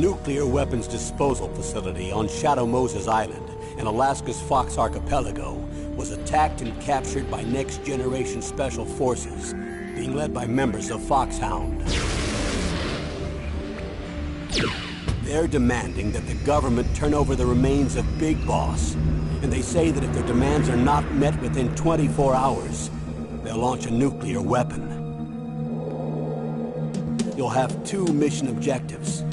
nuclear weapons disposal facility on Shadow Moses Island in Alaska's Fox Archipelago was attacked and captured by Next Generation Special Forces, being led by members of Foxhound. They're demanding that the government turn over the remains of Big Boss, and they say that if their demands are not met within 24 hours, they'll launch a nuclear weapon. You'll have two mission objectives.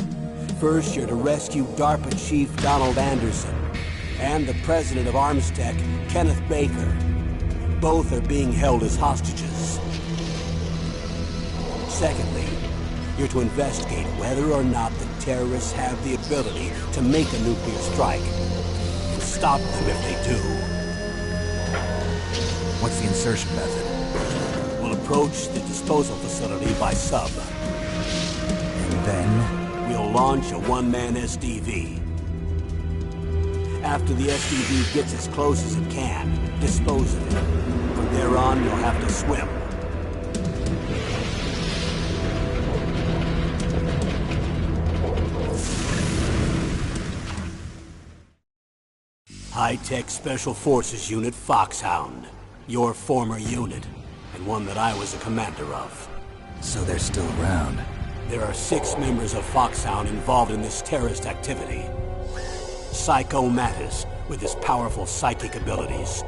First, you're to rescue DARPA Chief Donald Anderson and the president of Armstech, Kenneth Baker. Both are being held as hostages. Secondly, you're to investigate whether or not the terrorists have the ability to make a nuclear strike, and stop them if they do. What's the insertion method? We'll approach the disposal facility by sub. And then? We'll launch a one-man SDV. After the SDV gets as close as it can, dispose of it. From there on, you'll have to swim. High-Tech Special Forces Unit Foxhound. Your former unit, and one that I was a commander of. So they're still around. There are 6 members of Foxhound involved in this terrorist activity. Psycho Mattis, with his powerful psychic abilities.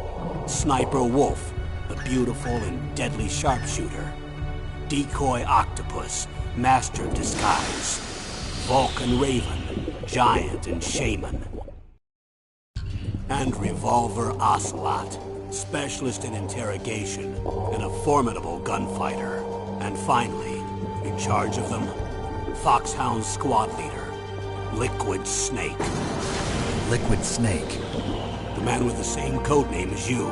Sniper Wolf, the beautiful and deadly sharpshooter. Decoy Octopus, master of disguise. Vulcan Raven, giant and shaman. And Revolver Ocelot, specialist in interrogation and a formidable gunfighter. And finally, in charge of them, Foxhound squad leader, Liquid Snake. Liquid Snake? The man with the same codename as you.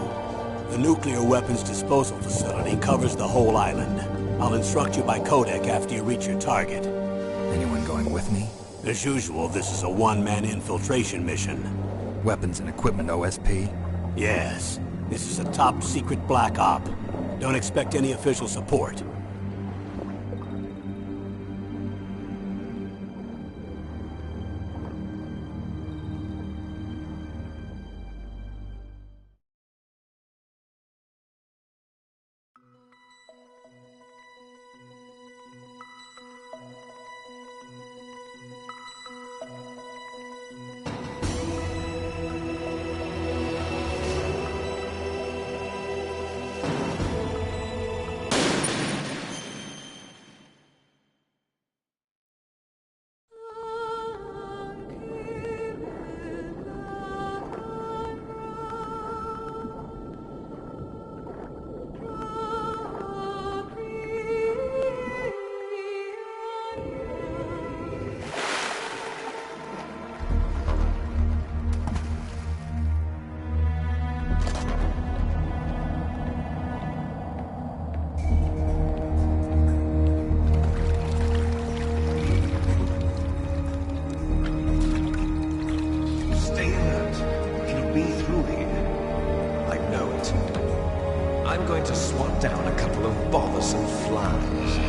The nuclear weapons disposal facility covers the whole island. I'll instruct you by codec after you reach your target. Anyone going with me? As usual, this is a one-man infiltration mission. Weapons and equipment OSP? Yes. This is a top-secret black op. Don't expect any official support. I'm going to swat down a couple of bothersome flies.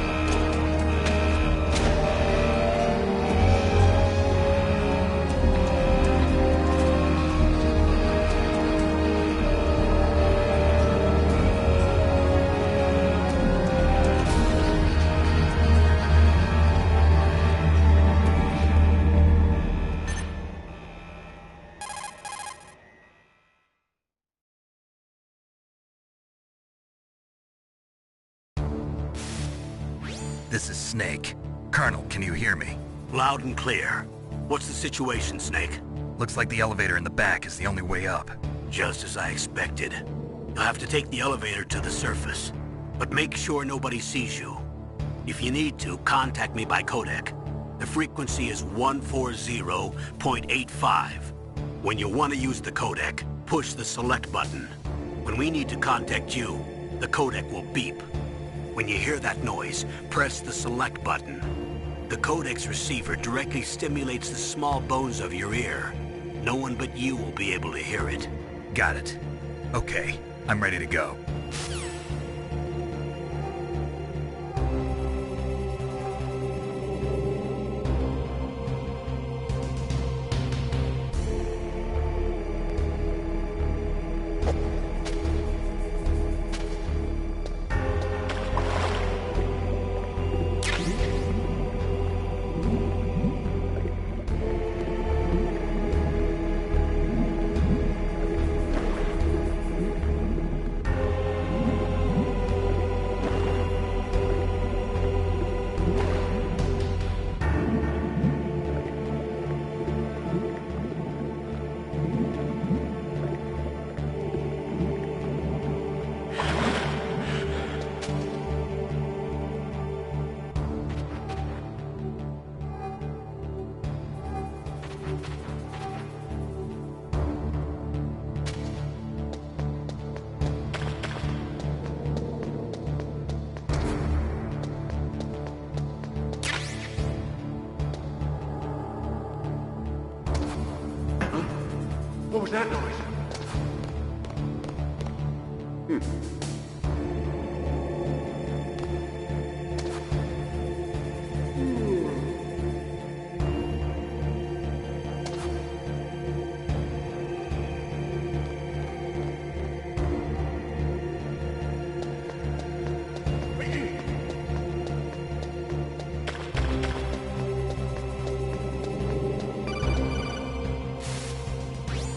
This is Snake. Colonel, can you hear me? Loud and clear. What's the situation, Snake? Looks like the elevator in the back is the only way up. Just as I expected. You'll have to take the elevator to the surface. But make sure nobody sees you. If you need to, contact me by codec. The frequency is 140.85. When you want to use the codec, push the select button. When we need to contact you, the codec will beep. When you hear that noise, press the select button. The codec's receiver directly stimulates the small bones of your ear. No one but you will be able to hear it. Got it. Okay, I'm ready to go. What was that noise?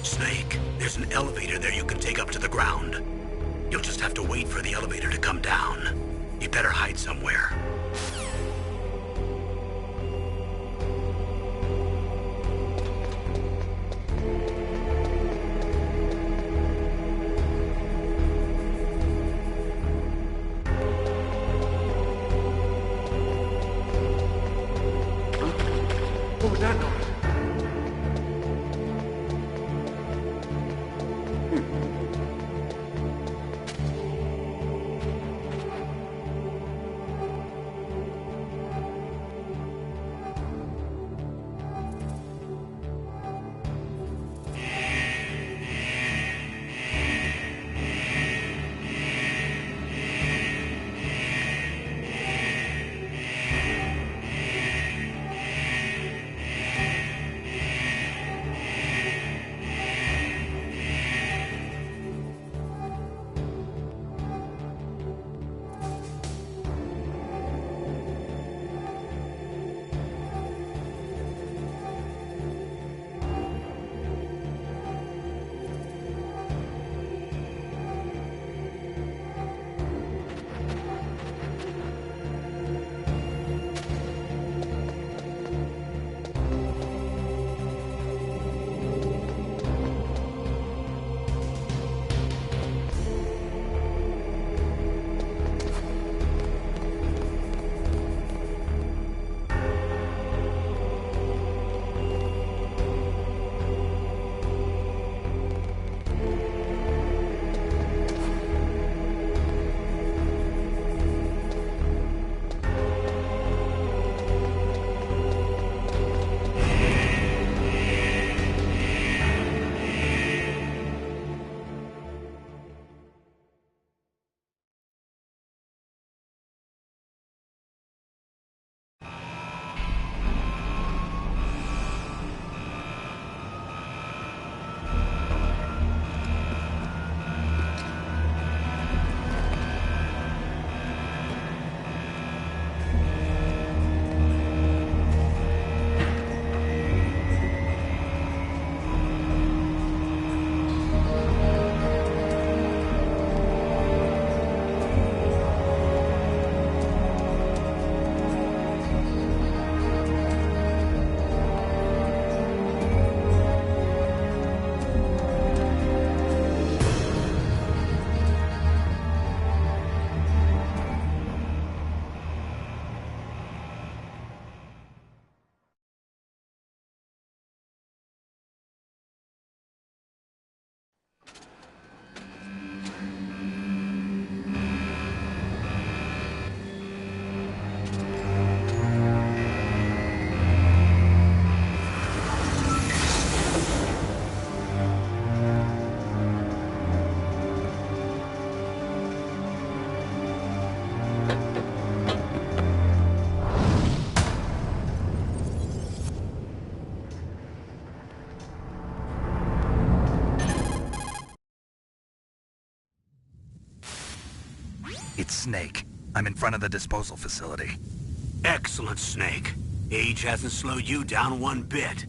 Snake, there's an elevator there you can take up to the ground. You'll just have to wait for the elevator to come down. You better hide somewhere. What was that noise? It's Snake. I'm in front of the disposal facility. Excellent, Snake. Age hasn't slowed you down one bit.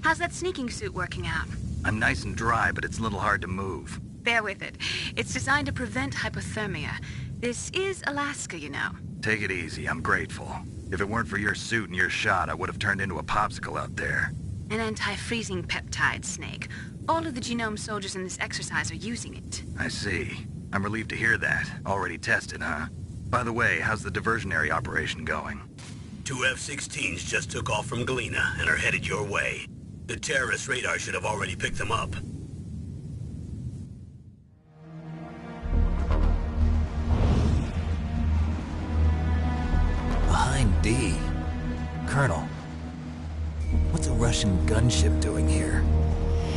How's that sneaking suit working out? I'm nice and dry, but it's a little hard to move. Bear with it. It's designed to prevent hypothermia. This is Alaska, you know. Take it easy, I'm grateful. If it weren't for your suit and your shot, I would have turned into a popsicle out there. An anti-freezing peptide, Snake. All of the Genome soldiers in this exercise are using it. I see. I'm relieved to hear that. Already tested, huh? By the way, how's the diversionary operation going? 2 F-16s just took off from Galena and are headed your way. The terrorist radar should have already picked them up. Behind D. Colonel, what's a Russian gunship doing here?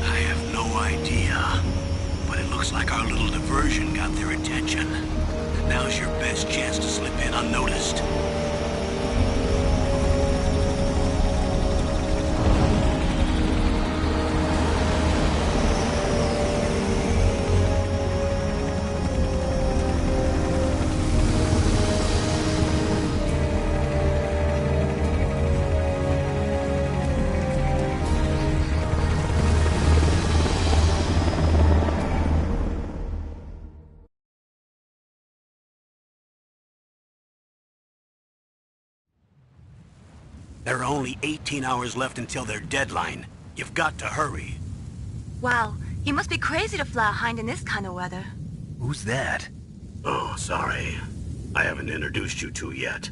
I have no idea. But it looks like our little diversion got their attention. Now's your best chance to slip in unnoticed. There are only 18 hours left until their deadline. You've got to hurry. Wow, you must be crazy to fly a hind in this kind of weather. Who's that? Oh, sorry. I haven't introduced you to yet.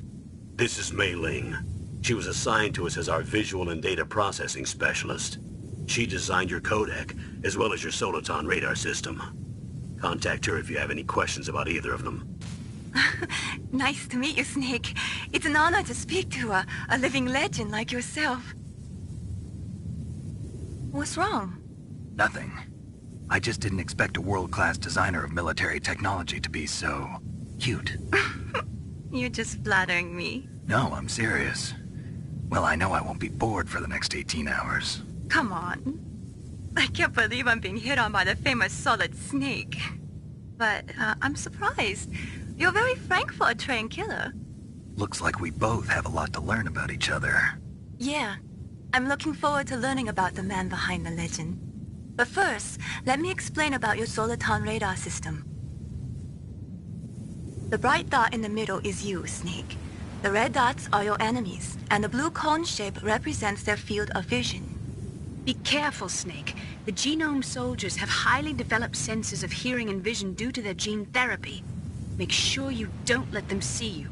This is Mei Ling. She was assigned to us as our visual and data processing specialist. She designed your codec, as well as your Soliton radar system. Contact her if you have any questions about either of them. Nice to meet you, Snake. It's an honor to speak to a living legend like yourself. What's wrong? Nothing. I just didn't expect a world-class designer of military technology to be so cute. You're just flattering me. No, I'm serious. Well, I know I won't be bored for the next 18 hours. Come on. I can't believe I'm being hit on by the famous Solid Snake. But I'm surprised. You're very frank for a trained killer. Looks like we both have a lot to learn about each other. Yeah. I'm looking forward to learning about the man behind the legend. But first, let me explain about your Soliton radar system. The bright dot in the middle is you, Snake. The red dots are your enemies, and the blue cone shape represents their field of vision. Be careful, Snake. The genome soldiers have highly developed senses of hearing and vision due to their gene therapy. Make sure you don't let them see you.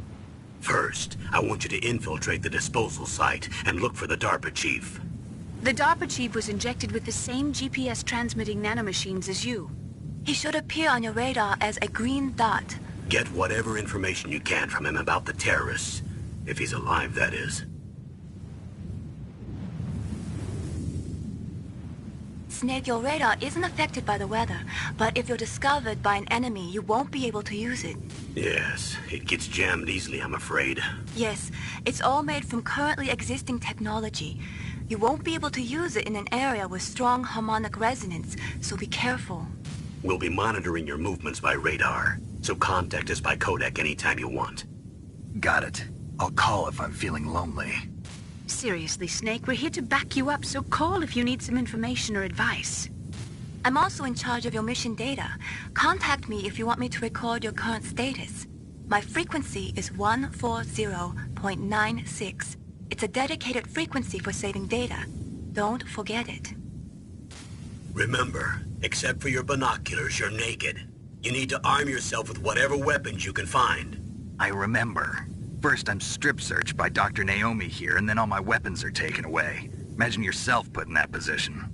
First, I want you to infiltrate the disposal site and look for the DARPA chief. The DARPA chief was injected with the same GPS transmitting nanomachines as you. He should appear on your radar as a green dot. Get whatever information you can from him about the terrorists. If he's alive, that is. Snake, your radar isn't affected by the weather, but if you're discovered by an enemy, you won't be able to use it. Yes, it gets jammed easily, I'm afraid. Yes, it's all made from currently existing technology. You won't be able to use it in an area with strong harmonic resonance, so be careful. We'll be monitoring your movements by radar, so contact us by codec anytime you want. Got it. I'll call if I'm feeling lonely. Seriously, Snake, we're here to back you up, so call if you need some information or advice. I'm also in charge of your mission data. Contact me if you want me to record your current status. My frequency is 140.96. It's a dedicated frequency for saving data. Don't forget it. Remember, except for your binoculars, you're naked. You need to arm yourself with whatever weapons you can find. I remember. First I'm strip searched by Dr. Naomi here, and then all my weapons are taken away. Imagine yourself put in that position.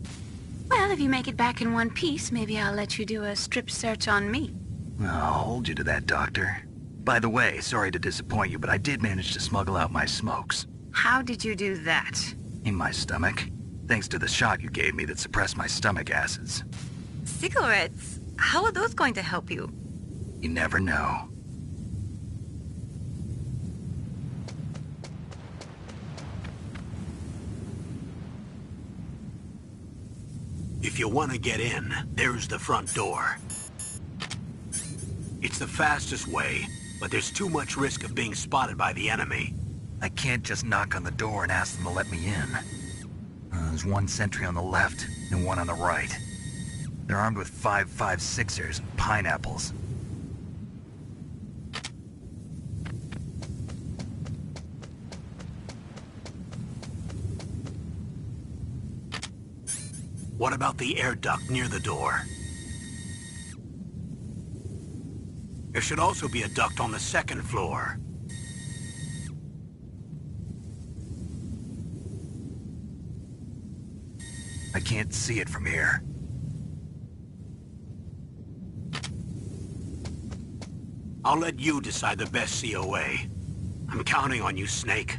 Well, if you make it back in one piece, maybe I'll let you do a strip search on me. I'll hold you to that, Doctor. By the way, sorry to disappoint you, but I did manage to smuggle out my smokes. How did you do that? In my stomach. Thanks to the shot you gave me that suppressed my stomach acids. Cigarettes? How are those going to help you? You never know. If you want to get in, there's the front door. It's the fastest way, but there's too much risk of being spotted by the enemy. I can't just knock on the door and ask them to let me in. There's one sentry on the left and one on the right. They're armed with 5.56ers and pineapples. What about the air duct near the door? There should also be a duct on the second floor. I can't see it from here. I'll let you decide the best COA. I'm counting on you, Snake.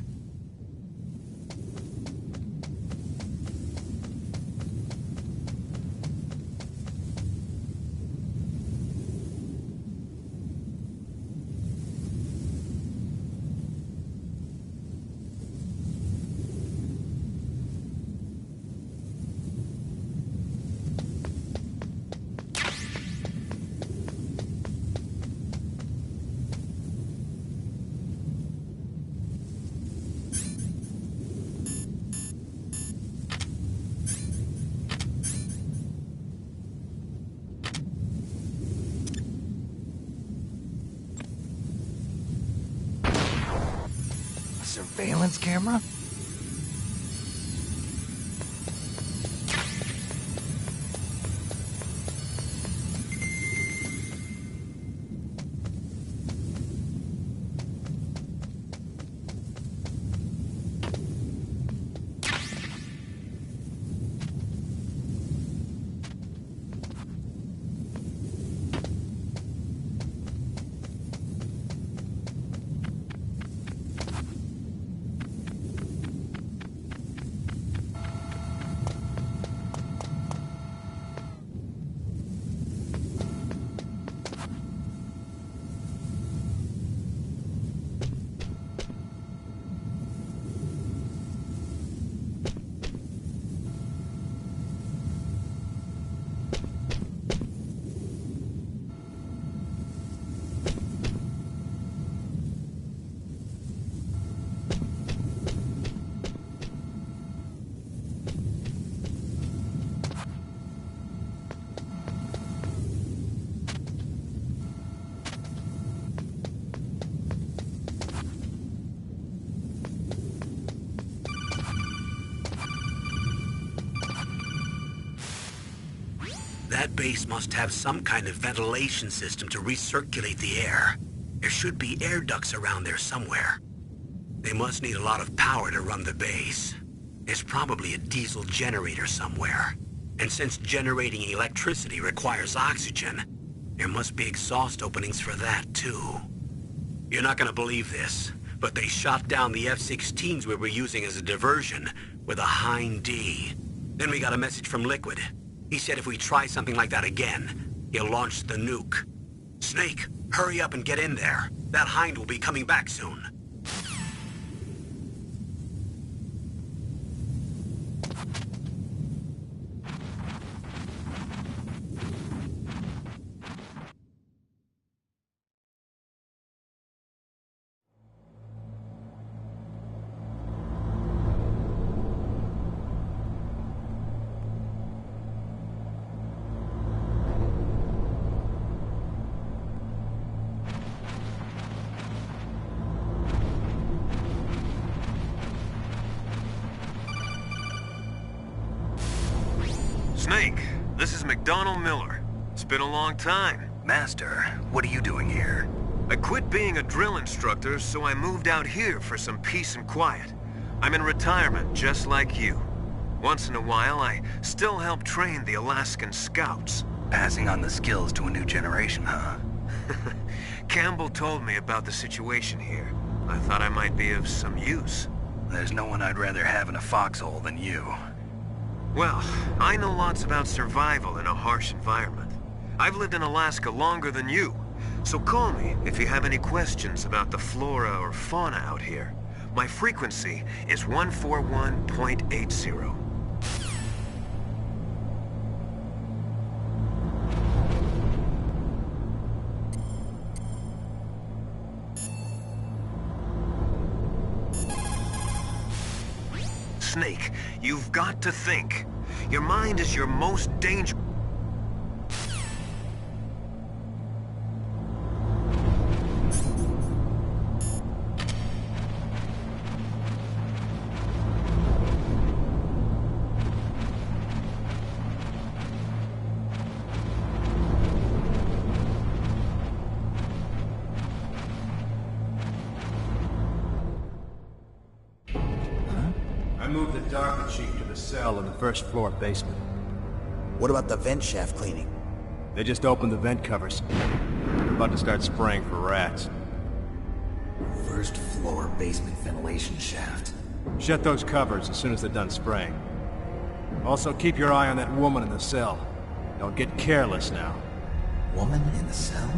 surveillance camera? That base must have some kind of ventilation system to recirculate the air. There should be air ducts around there somewhere. They must need a lot of power to run the base. There's probably a diesel generator somewhere. And since generating electricity requires oxygen, there must be exhaust openings for that too. You're not gonna believe this, but they shot down the F-16s we were using as a diversion with a Hind D. Then we got a message from Liquid. He said if we try something like that again, he'll launch the nuke. Snake, hurry up and get in there. That Hind will be coming back soon. Snake, this is McDonald Miller. It's been a long time. Master, what are you doing here? I quit being a drill instructor, so I moved out here for some peace and quiet. I'm in retirement, just like you. Once in a while, I still help train the Alaskan Scouts. Passing on the skills to a new generation, huh? Campbell told me about the situation here. I thought I might be of some use. There's no one I'd rather have in a foxhole than you. Well, I know lots about survival in a harsh environment. I've lived in Alaska longer than you, so call me if you have any questions about the flora or fauna out here. My frequency is 141.80. Snake, you've got to think. Your mind is your most dangerous. I moved the Darker Chief to the cell in the first floor basement. What about the vent shaft cleaning? They just opened the vent covers. They're about to start spraying for rats. First floor basement ventilation shaft. Shut those covers as soon as they're done spraying. Also, keep your eye on that woman in the cell. Don't get careless now. Woman in the cell?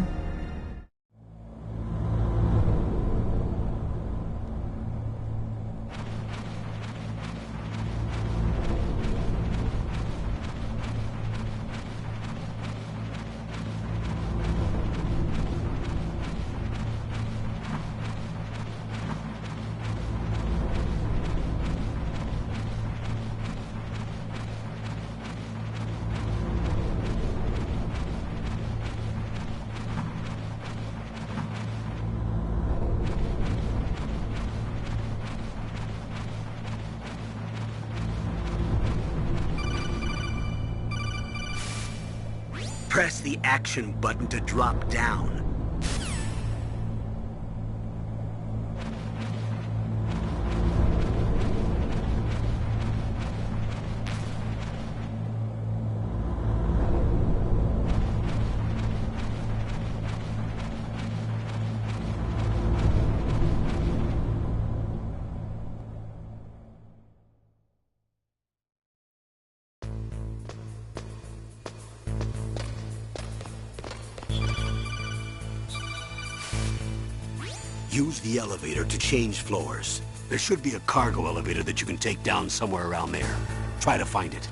Press the action button to drop down. Use the elevator to change floors. There should be a cargo elevator that you can take down somewhere around there. Try to find it.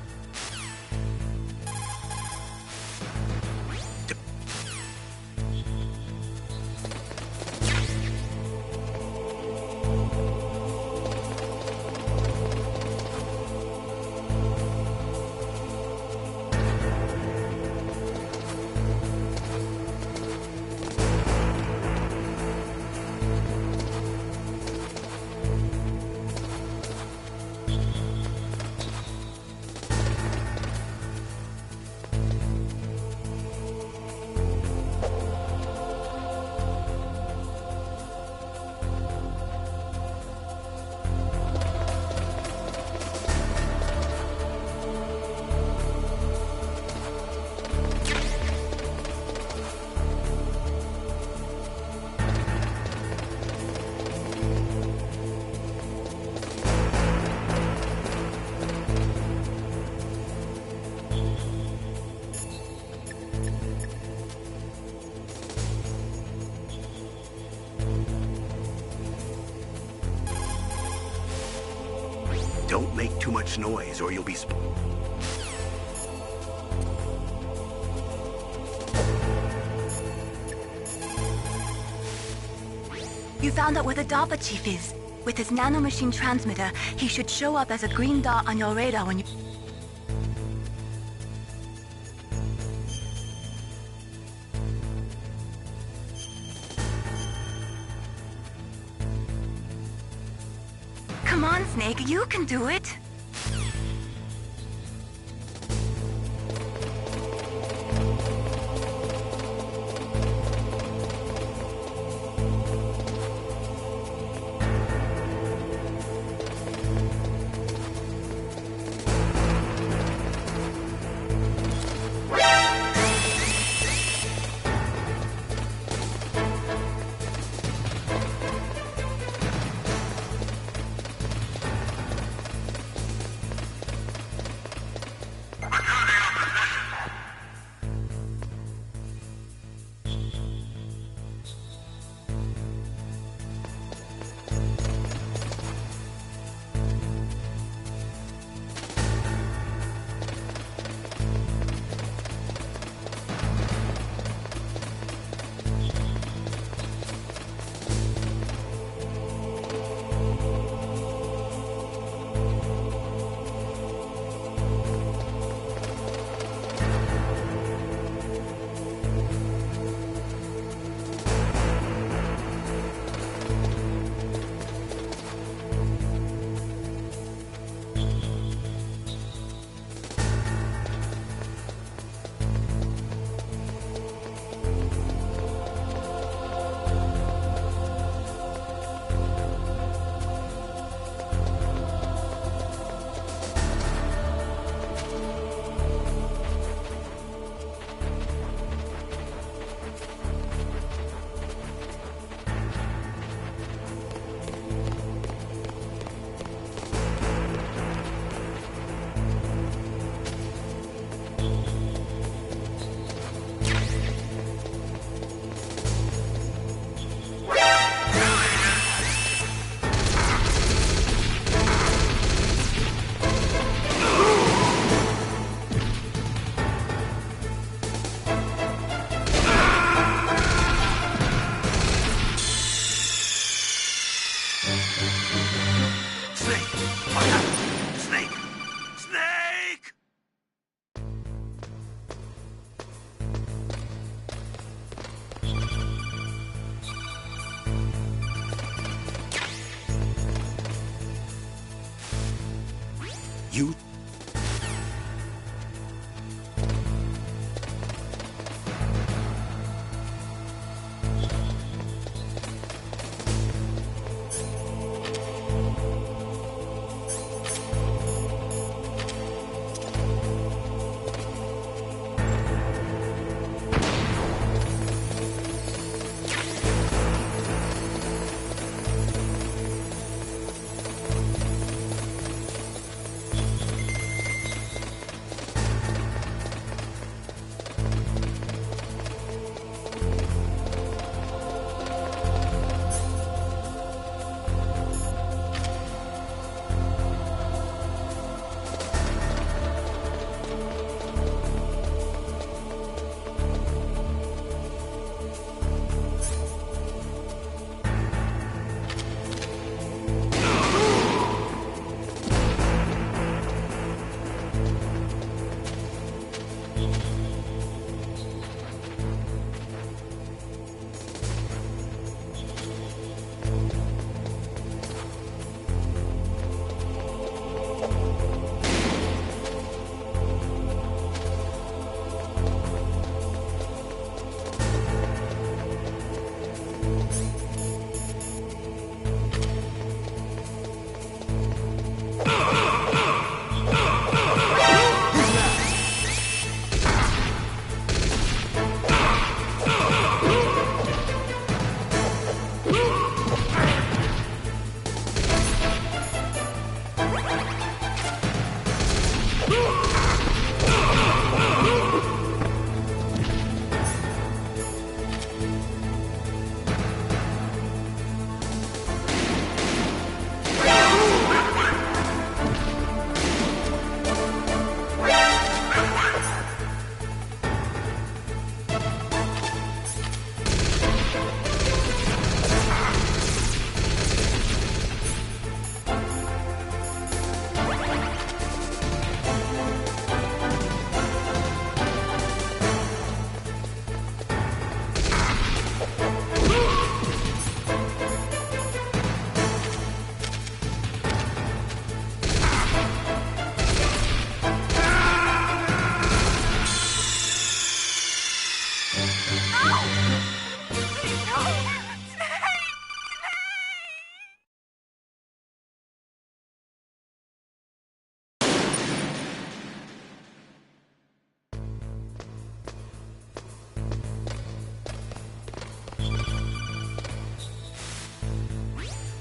Don't make too much noise or you'll be You found out where the DARPA chief is. With his nanomachine transmitter, he should show up as a green dot on your radar when you... Come on, Snake, you can do it!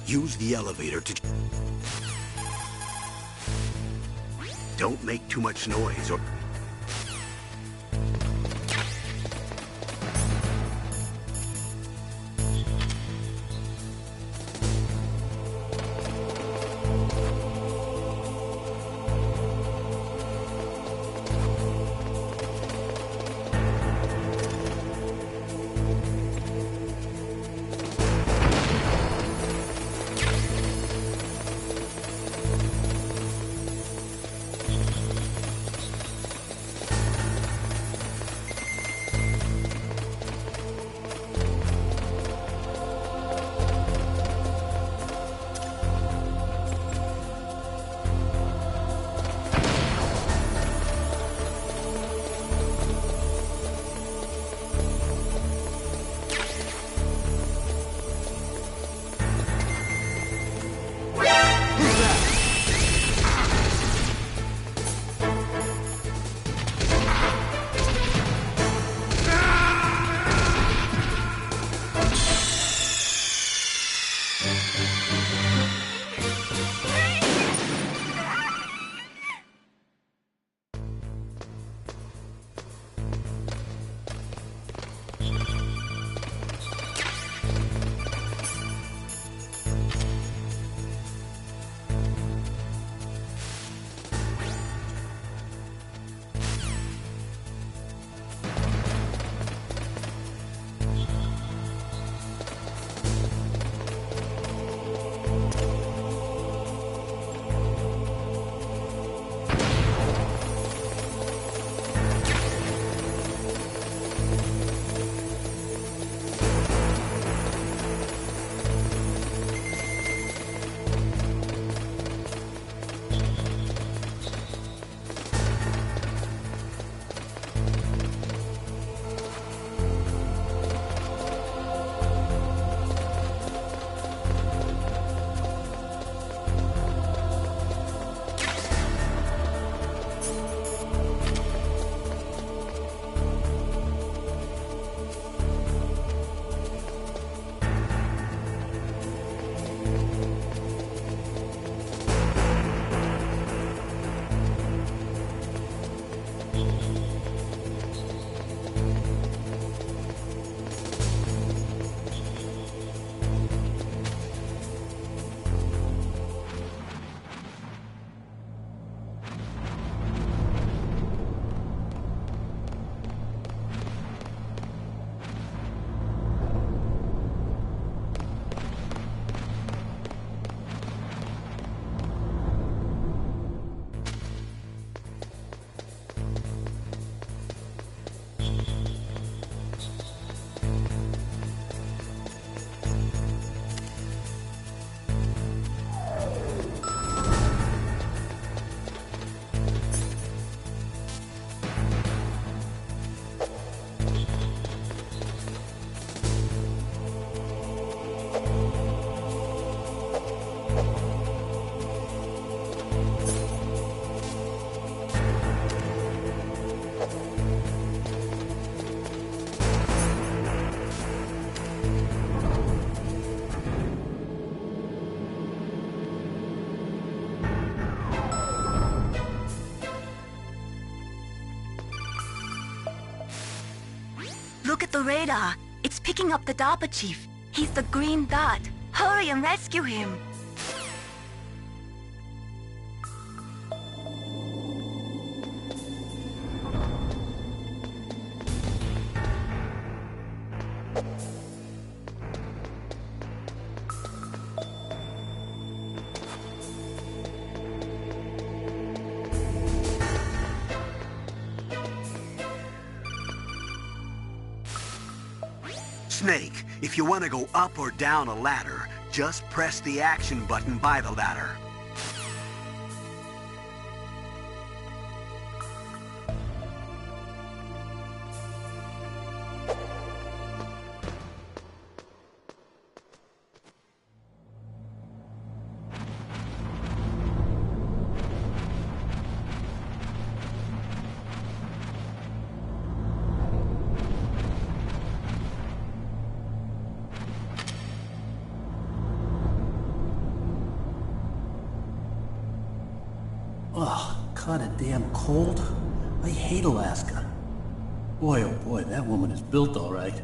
Use the elevator to... Don't make too much noise or... The radar. It's picking up the DARPA chief. He's the green dot. Hurry and rescue him. Snake, if you want to go up or down a ladder, just press the action button by the ladder. Ugh, kinda damn cold. I hate Alaska. Boy, oh boy, that woman is built all right.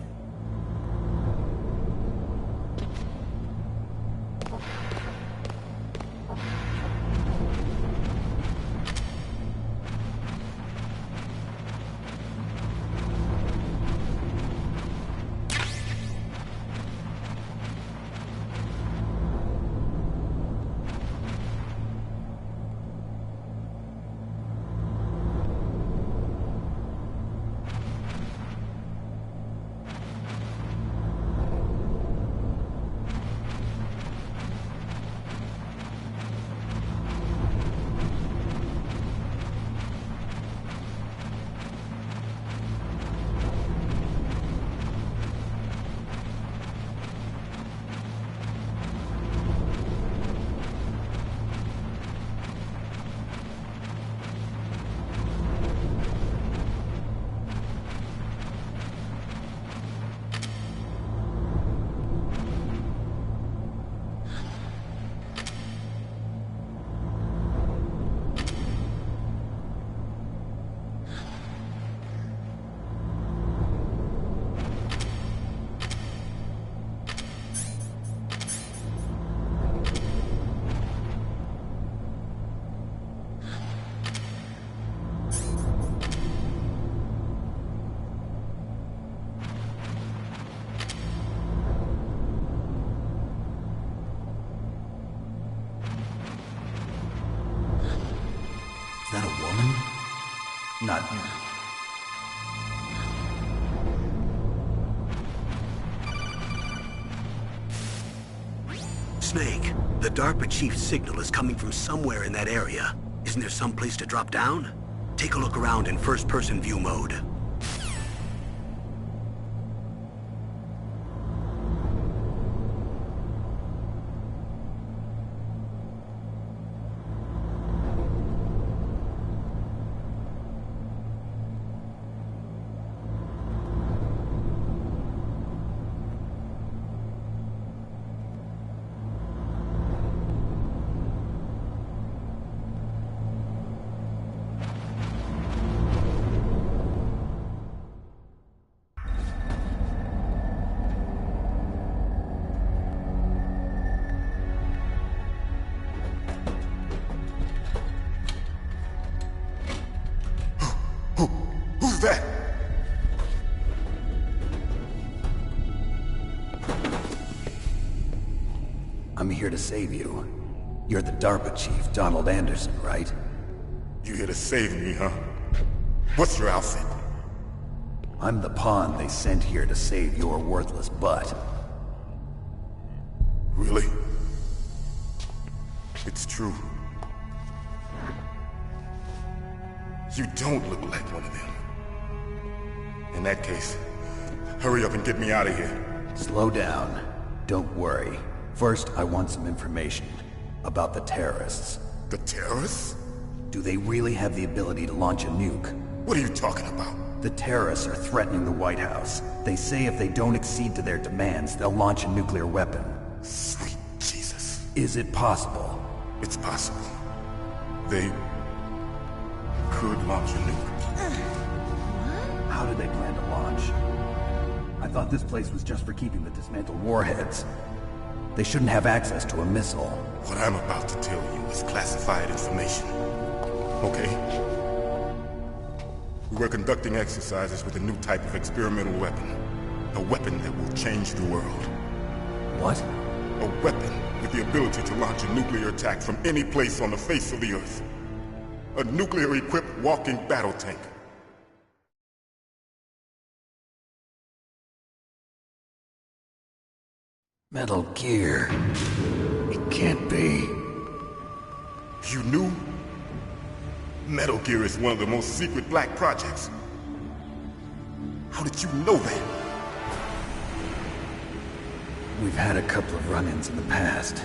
Is that a woman? Not here. Snake, the DARPA chief's signal is coming from somewhere in that area. Isn't there some place to drop down? Take a look around in first-person view mode. Who's that? I'm here to save you. You're the DARPA chief, Donald Anderson, right? You here to save me, huh? What's your outfit? I'm the pawn they sent here to save your worthless butt. Really? It's true. You don't look like one of them. In that case, hurry up and get me out of here. Slow down. Don't worry. First, I want some information about the terrorists. The terrorists? Do they really have the ability to launch a nuke? What are you talking about? The terrorists are threatening the White House. They say if they don't accede to their demands, they'll launch a nuclear weapon. Sweet Jesus. Is it possible? It's possible. They could launch a nuke. How do they plan to launch? I thought this place was just for keeping the dismantled warheads. They shouldn't have access to a missile. What I'm about to tell you is classified information. Okay? We were conducting exercises with a new type of experimental weapon. A weapon that will change the world. What? A weapon with the ability to launch a nuclear attack from any place on the face of the Earth. A nuclear-equipped walking battle tank. Metal Gear. It can't be. You knew? Metal Gear is one of the most secret black projects. How did you know that? We've had a couple of run-ins in the past.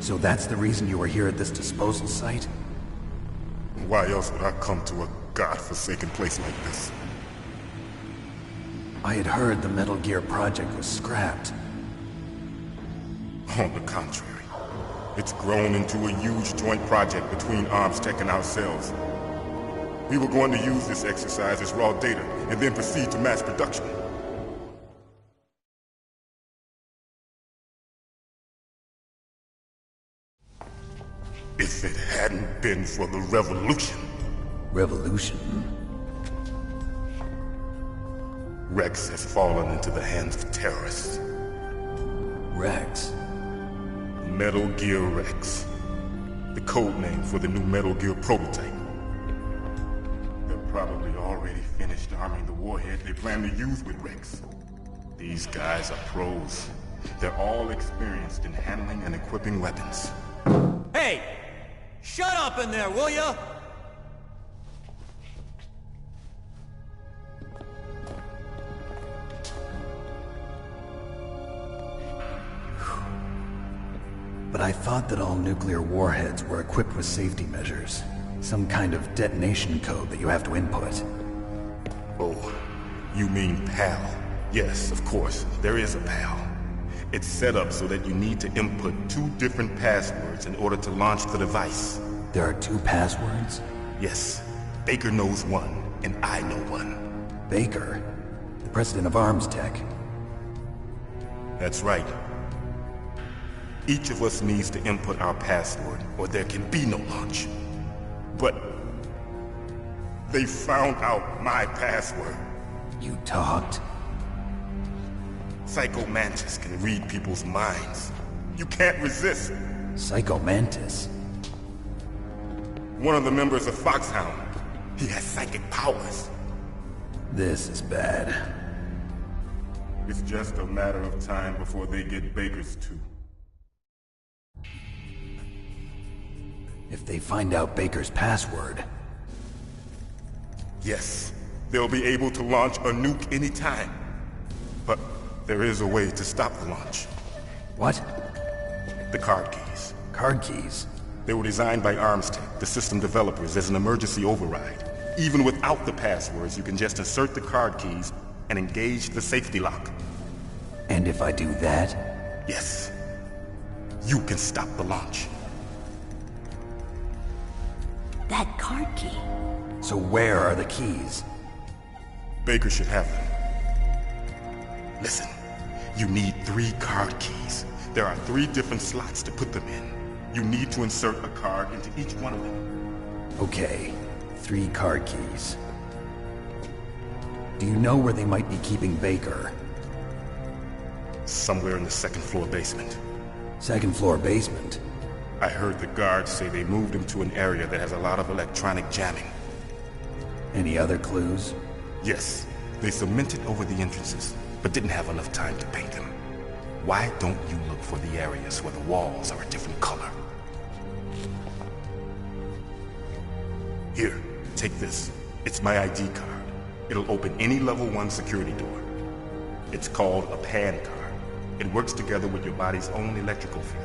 So that's the reason you were here at this disposal site? Why else would I come to a god-forsaken place like this? I had heard the Metal Gear project was scrapped. On the contrary, it's grown into a huge joint project between ArmsTech and ourselves. We were going to use this exercise as raw data and then proceed to mass production. If it hadn't been for the revolution... Revolution? Rex has fallen into the hands of terrorists. Rex? Metal Gear Rex. The code name for the new Metal Gear prototype. They're probably already finished arming the warhead they plan to use with Rex. These guys are pros. They're all experienced in handling and equipping weapons. Hey! Shut up in there, will ya? But I thought that all nuclear warheads were equipped with safety measures. Some kind of detonation code that you have to input. Oh, you mean PAL? Yes, of course, there is a PAL. It's set up so that you need to input 2 different passwords in order to launch the device. There are 2 passwords? Yes. Baker knows one, and I know one. Baker? The president of ArmsTech? That's right. Each of us needs to input our password, or there can be no launch. But... they found out my password. You talked? Psycho Mantis can read people's minds. You can't resist. Psycho Mantis? One of the members of Foxhound. He has psychic powers. This is bad. It's just a matter of time before they get Baker's too. If they find out Baker's password... Yes, they'll be able to launch a nuke anytime. But there is a way to stop the launch. What? The card keys. Card keys? They were designed by ArmsTech, the system developers, as an emergency override. Even without the passwords, you can just insert the card keys and engage the safety lock. And if I do that? Yes. You can stop the launch. That card key. So where are the keys? Baker should have them. Listen, you need 3 card keys. There are 3 different slots to put them in. You need to insert a card into each one of them. Okay, 3 card keys. Do you know where they might be keeping Baker? Somewhere in the 2nd floor basement. 2nd floor basement? I heard the guards say they moved him to an area that has a lot of electronic jamming. Any other clues? Yes. They cemented over the entrances, but didn't have enough time to paint them. Why don't you look for the areas where the walls are a different color? Here, take this. It's my ID card. It'll open any level 1 security door. It's called a PAN card. It works together with your body's own electrical field.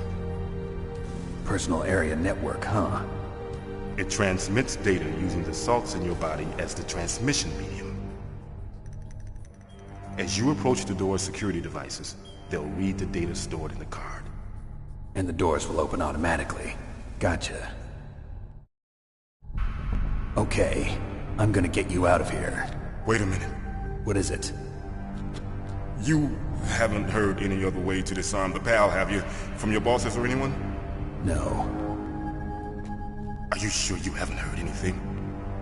Personal area network, huh? It transmits data using the salts in your body as the transmission medium. As you approach the door's security devices, they'll read the data stored in the card. And the doors will open automatically. Gotcha. Okay, I'm gonna get you out of here. Wait a minute. What is it? You haven't heard any other way to disarm the PAL, have you? From your bosses or anyone? No. Are you sure you haven't heard anything?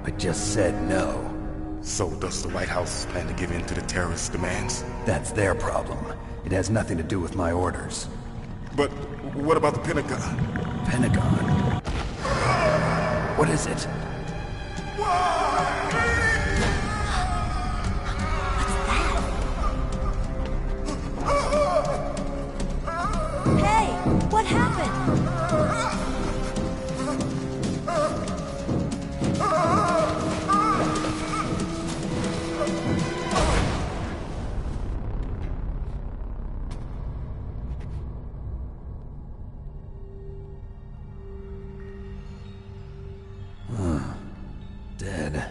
I just said no. So does the White House plan to give in to the terrorist demands? That's their problem. It has nothing to do with my orders. But what about the Pentagon? Pentagon? What is it? Hey, what happened? Dead.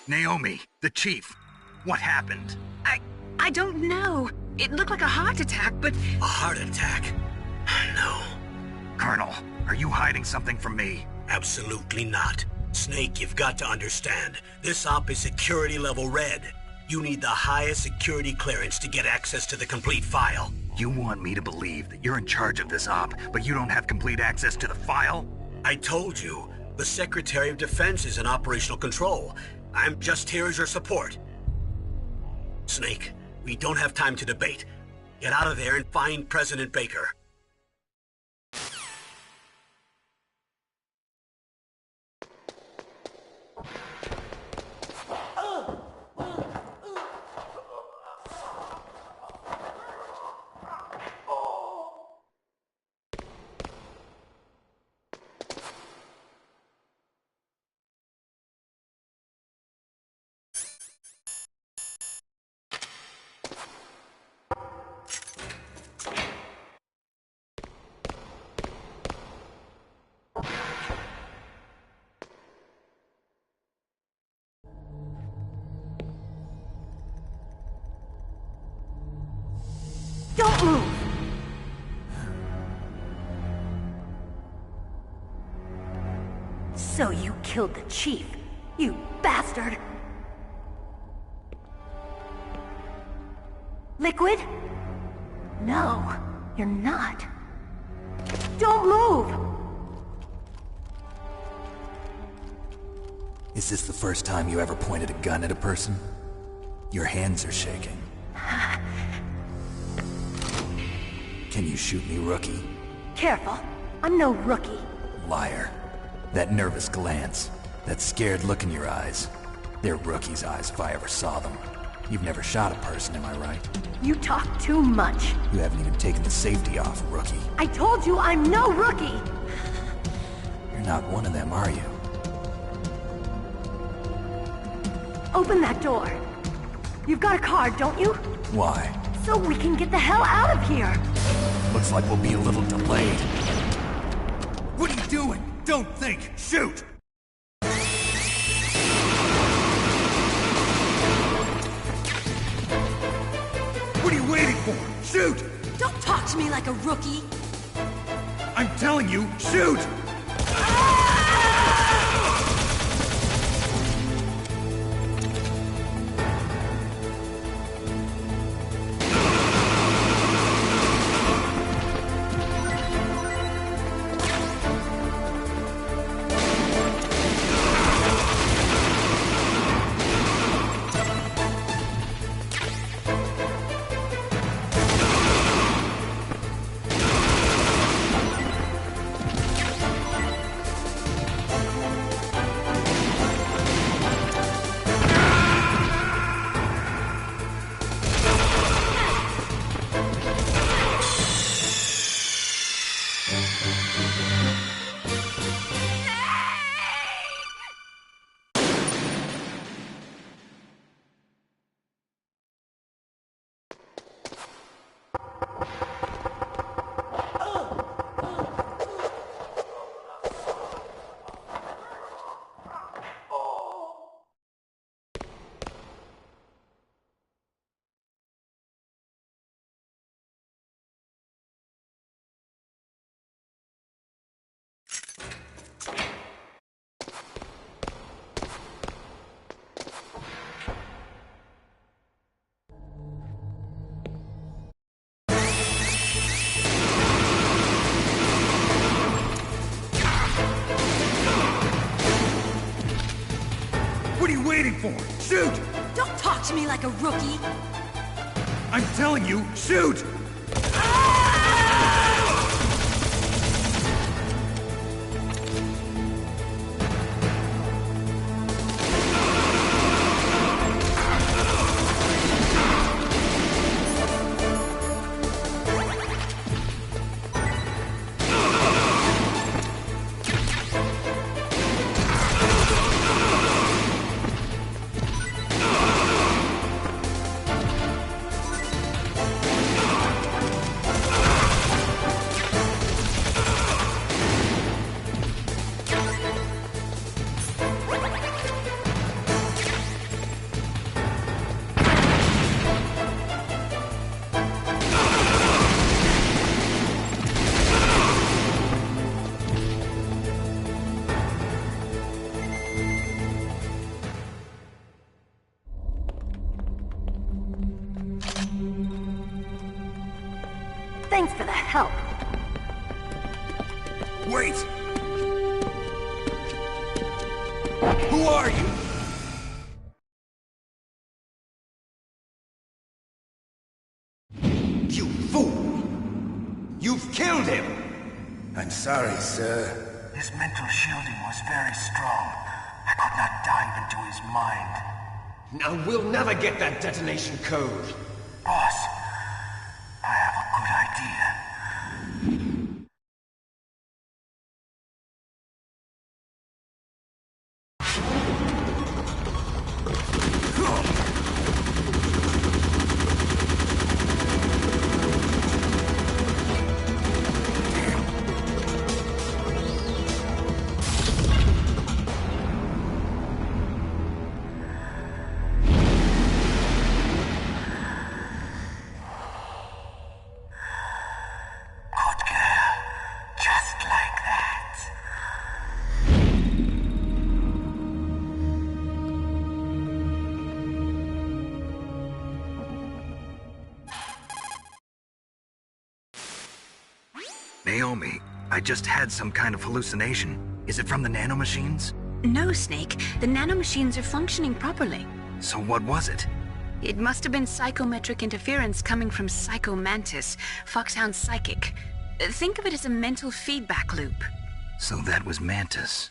Naomi, the chief. What happened? I don't know. It looked like a heart attack, but... A heart attack? No. Colonel, are you hiding something from me? Absolutely not. Snake, you've got to understand. This op is security level red. You need the highest security clearance to get access to the complete file. You want me to believe that you're in charge of this op, but you don't have complete access to the file? I told you. The Secretary of Defense is in operational control. I'm just here as your support. Snake, we don't have time to debate. Get out of there and find President Baker. Don't move! So you killed the chief, you bastard! Liquid? No, you're not. Don't move! Is this the first time you ever pointed a gun at a person? Your hands are shaking. Can you shoot me, rookie? Careful, I'm no rookie. Liar. That nervous glance, that scared look in your eyes. They're rookie's eyes if I ever saw them. You've never shot a person, am I right? You talk too much. You haven't even taken the safety off, rookie. I told you I'm no rookie! You're not one of them, are you? Open that door. You've got a card, don't you? Why? So we can get the hell out of here! Looks like we'll be a little delayed. What are you doing? Don't think! Shoot! What are you waiting for? Shoot! Don't talk to me like a rookie! I'm telling you, shoot! waiting for? Shoot! Don't talk to me like a rookie! I'm telling you, shoot! Thanks for the help. Wait! Who are you? You fool! You've killed him! I'm sorry, sir. His mental shielding was very strong. I could not dive into his mind. Now we'll never get that detonation code. Boss, I have a good idea. Naomi, I just had some kind of hallucination. Is it from the nanomachines? No, Snake. The nanomachines are functioning properly. So what was it? It must have been psychometric interference coming from Psycho Mantis, Foxhound's psychic. Think of it as a mental feedback loop. So that was Mantis.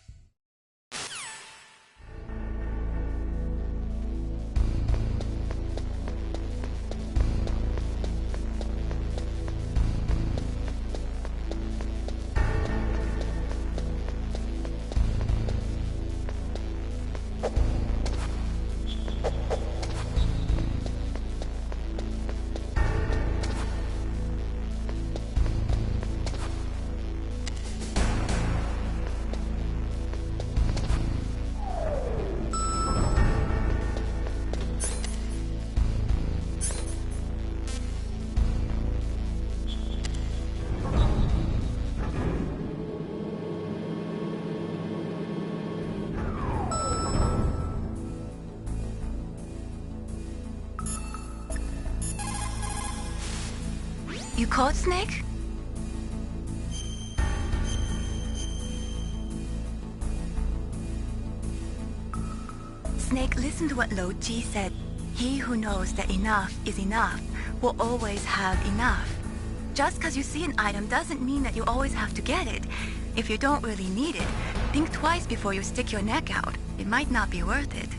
You caught Snake? Snake, listen to what Lo Ji said. He who knows that enough is enough will always have enough. Just because you see an item doesn't mean that you always have to get it. If you don't really need it, think twice before you stick your neck out. It might not be worth it.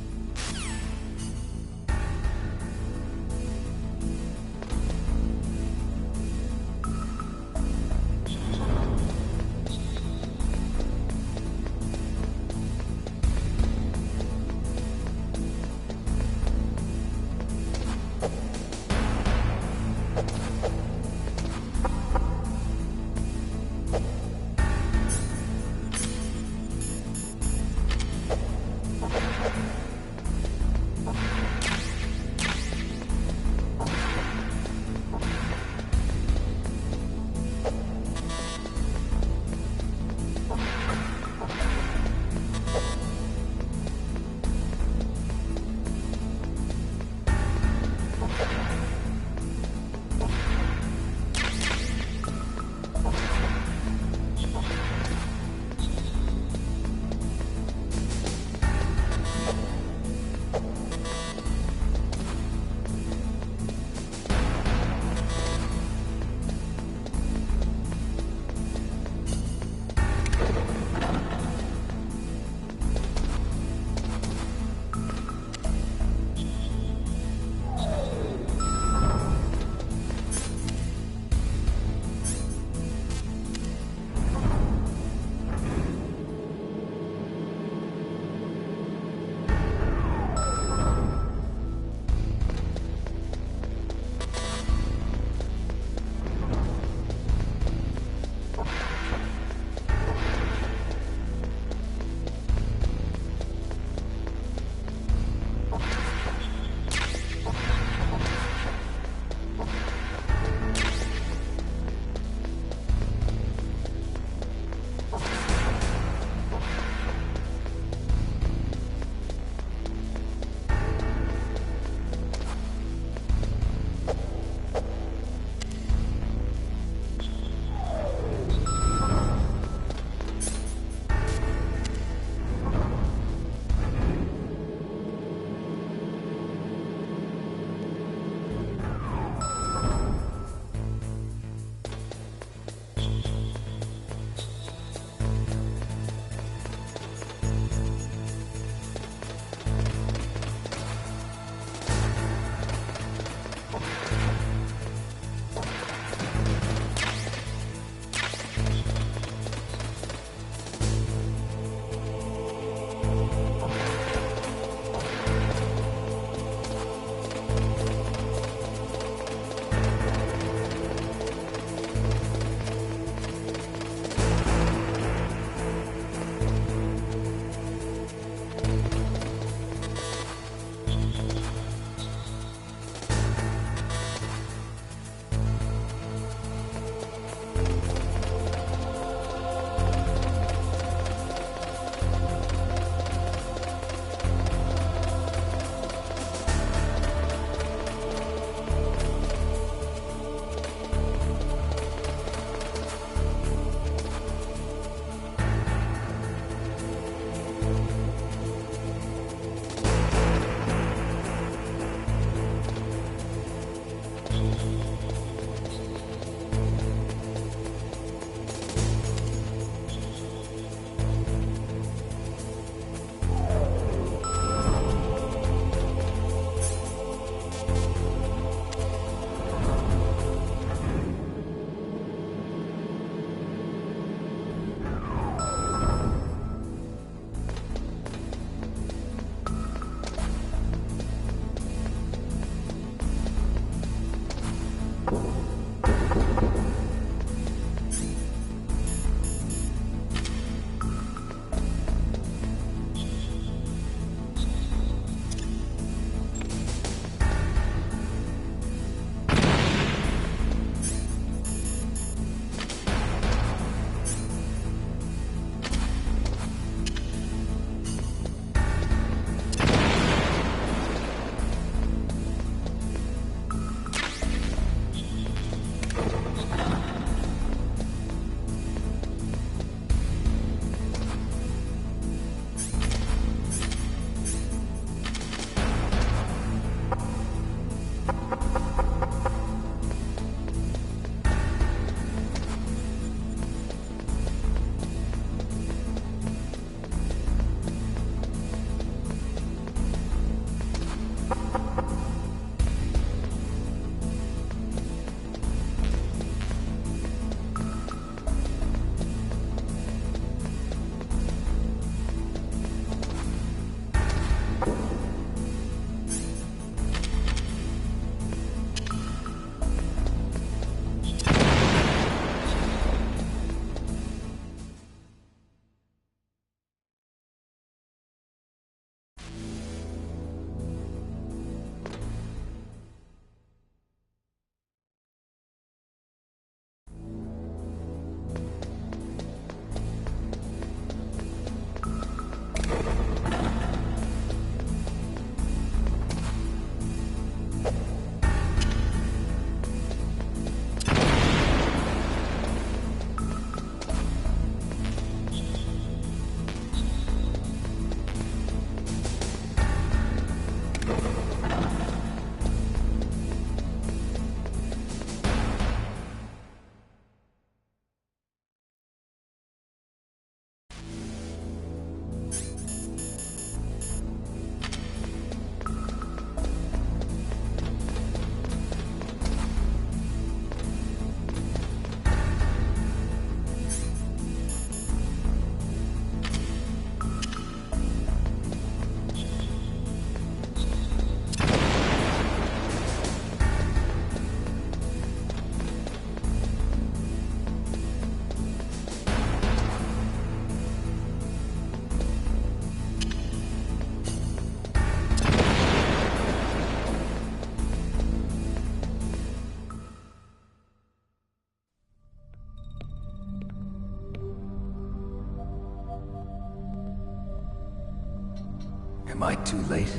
Am I too late?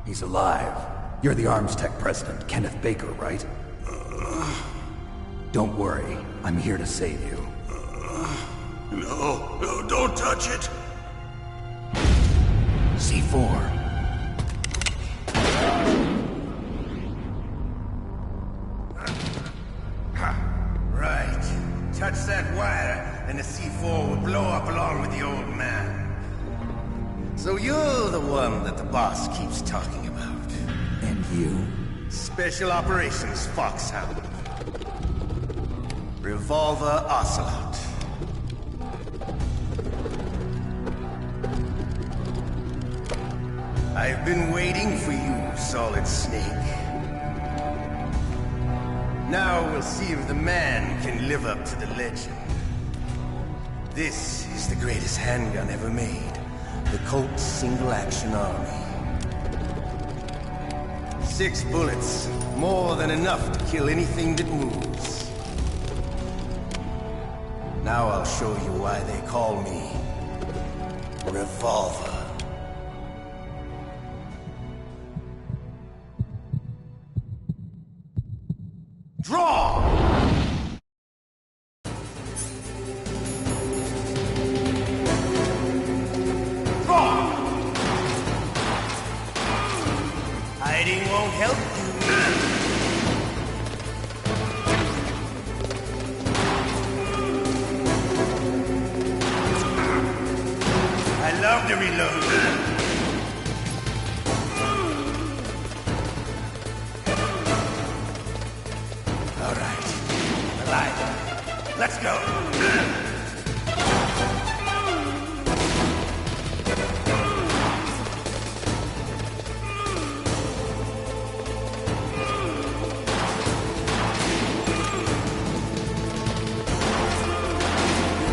He's alive. You're the Arms Tech president, Kenneth Baker, right? Don't worry. I'm here to save you. No, don't touch it! C4. Right. Touch that wire, and the C4 will blow up along with the old man. So you're the one that the boss keeps talking about. And you? Special Operations Foxhound. Revolver Ocelot. I've been waiting for you, Solid Snake. Now we'll see if the man can live up to the legend. This is the greatest handgun ever made. The Colt Single Action Army. 6 bullets, more than enough to kill anything that moves. Now I'll show you why they call me Revolver. Draw! Hiding won't help you. I love to reload. All right. Alive. Let's go.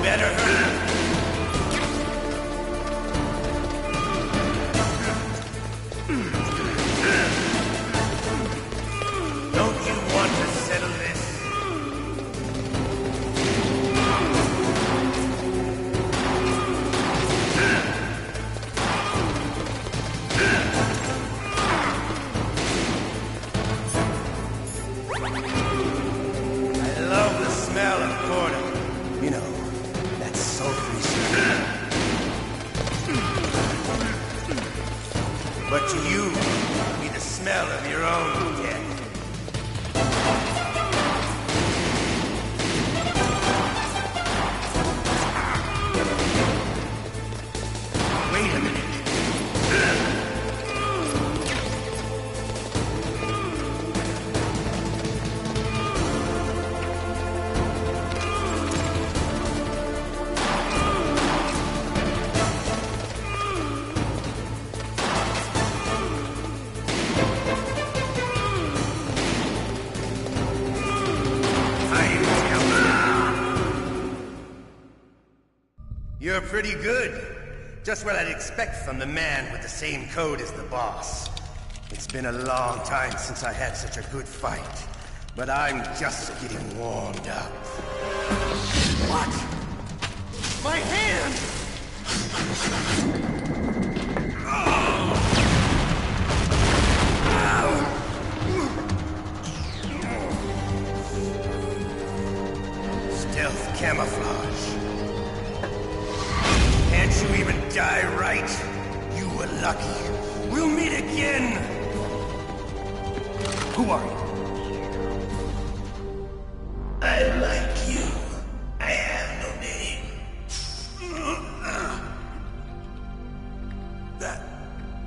Better hurry. Don't you want to settle this? I love the smell of corn. You know, that sultry smell. But to you, it'll be the smell of your own death. Wait a minute. You're pretty good. Just what I'd expect from the man with the same code as the boss. It's been a long time since I had such a good fight, but I'm just getting warmed up. What? My hand! Stealth camouflage. Can't you even die right? You were lucky. We'll meet again! Who are you? I like you. I have no name.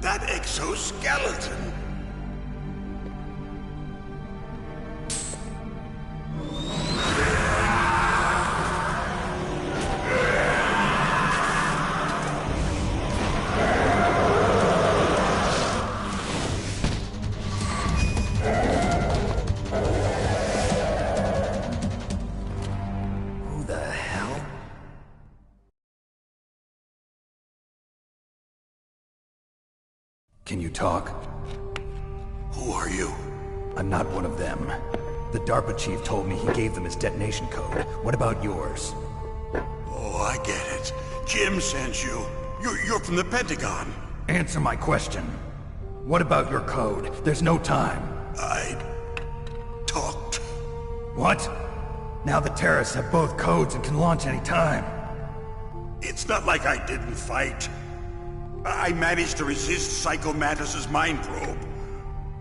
That exoskeleton. Can you talk? Who are you? I'm not one of them. The DARPA chief told me he gave them his detonation code. What about yours? Oh, I get it. Jim sent you. You're from the Pentagon. Answer my question. What about your code? There's no time. I talked. What? Now the terrorists have both codes and can launch any time. It's not like I didn't fight. I managed to resist Psycho Mattis's mind probe.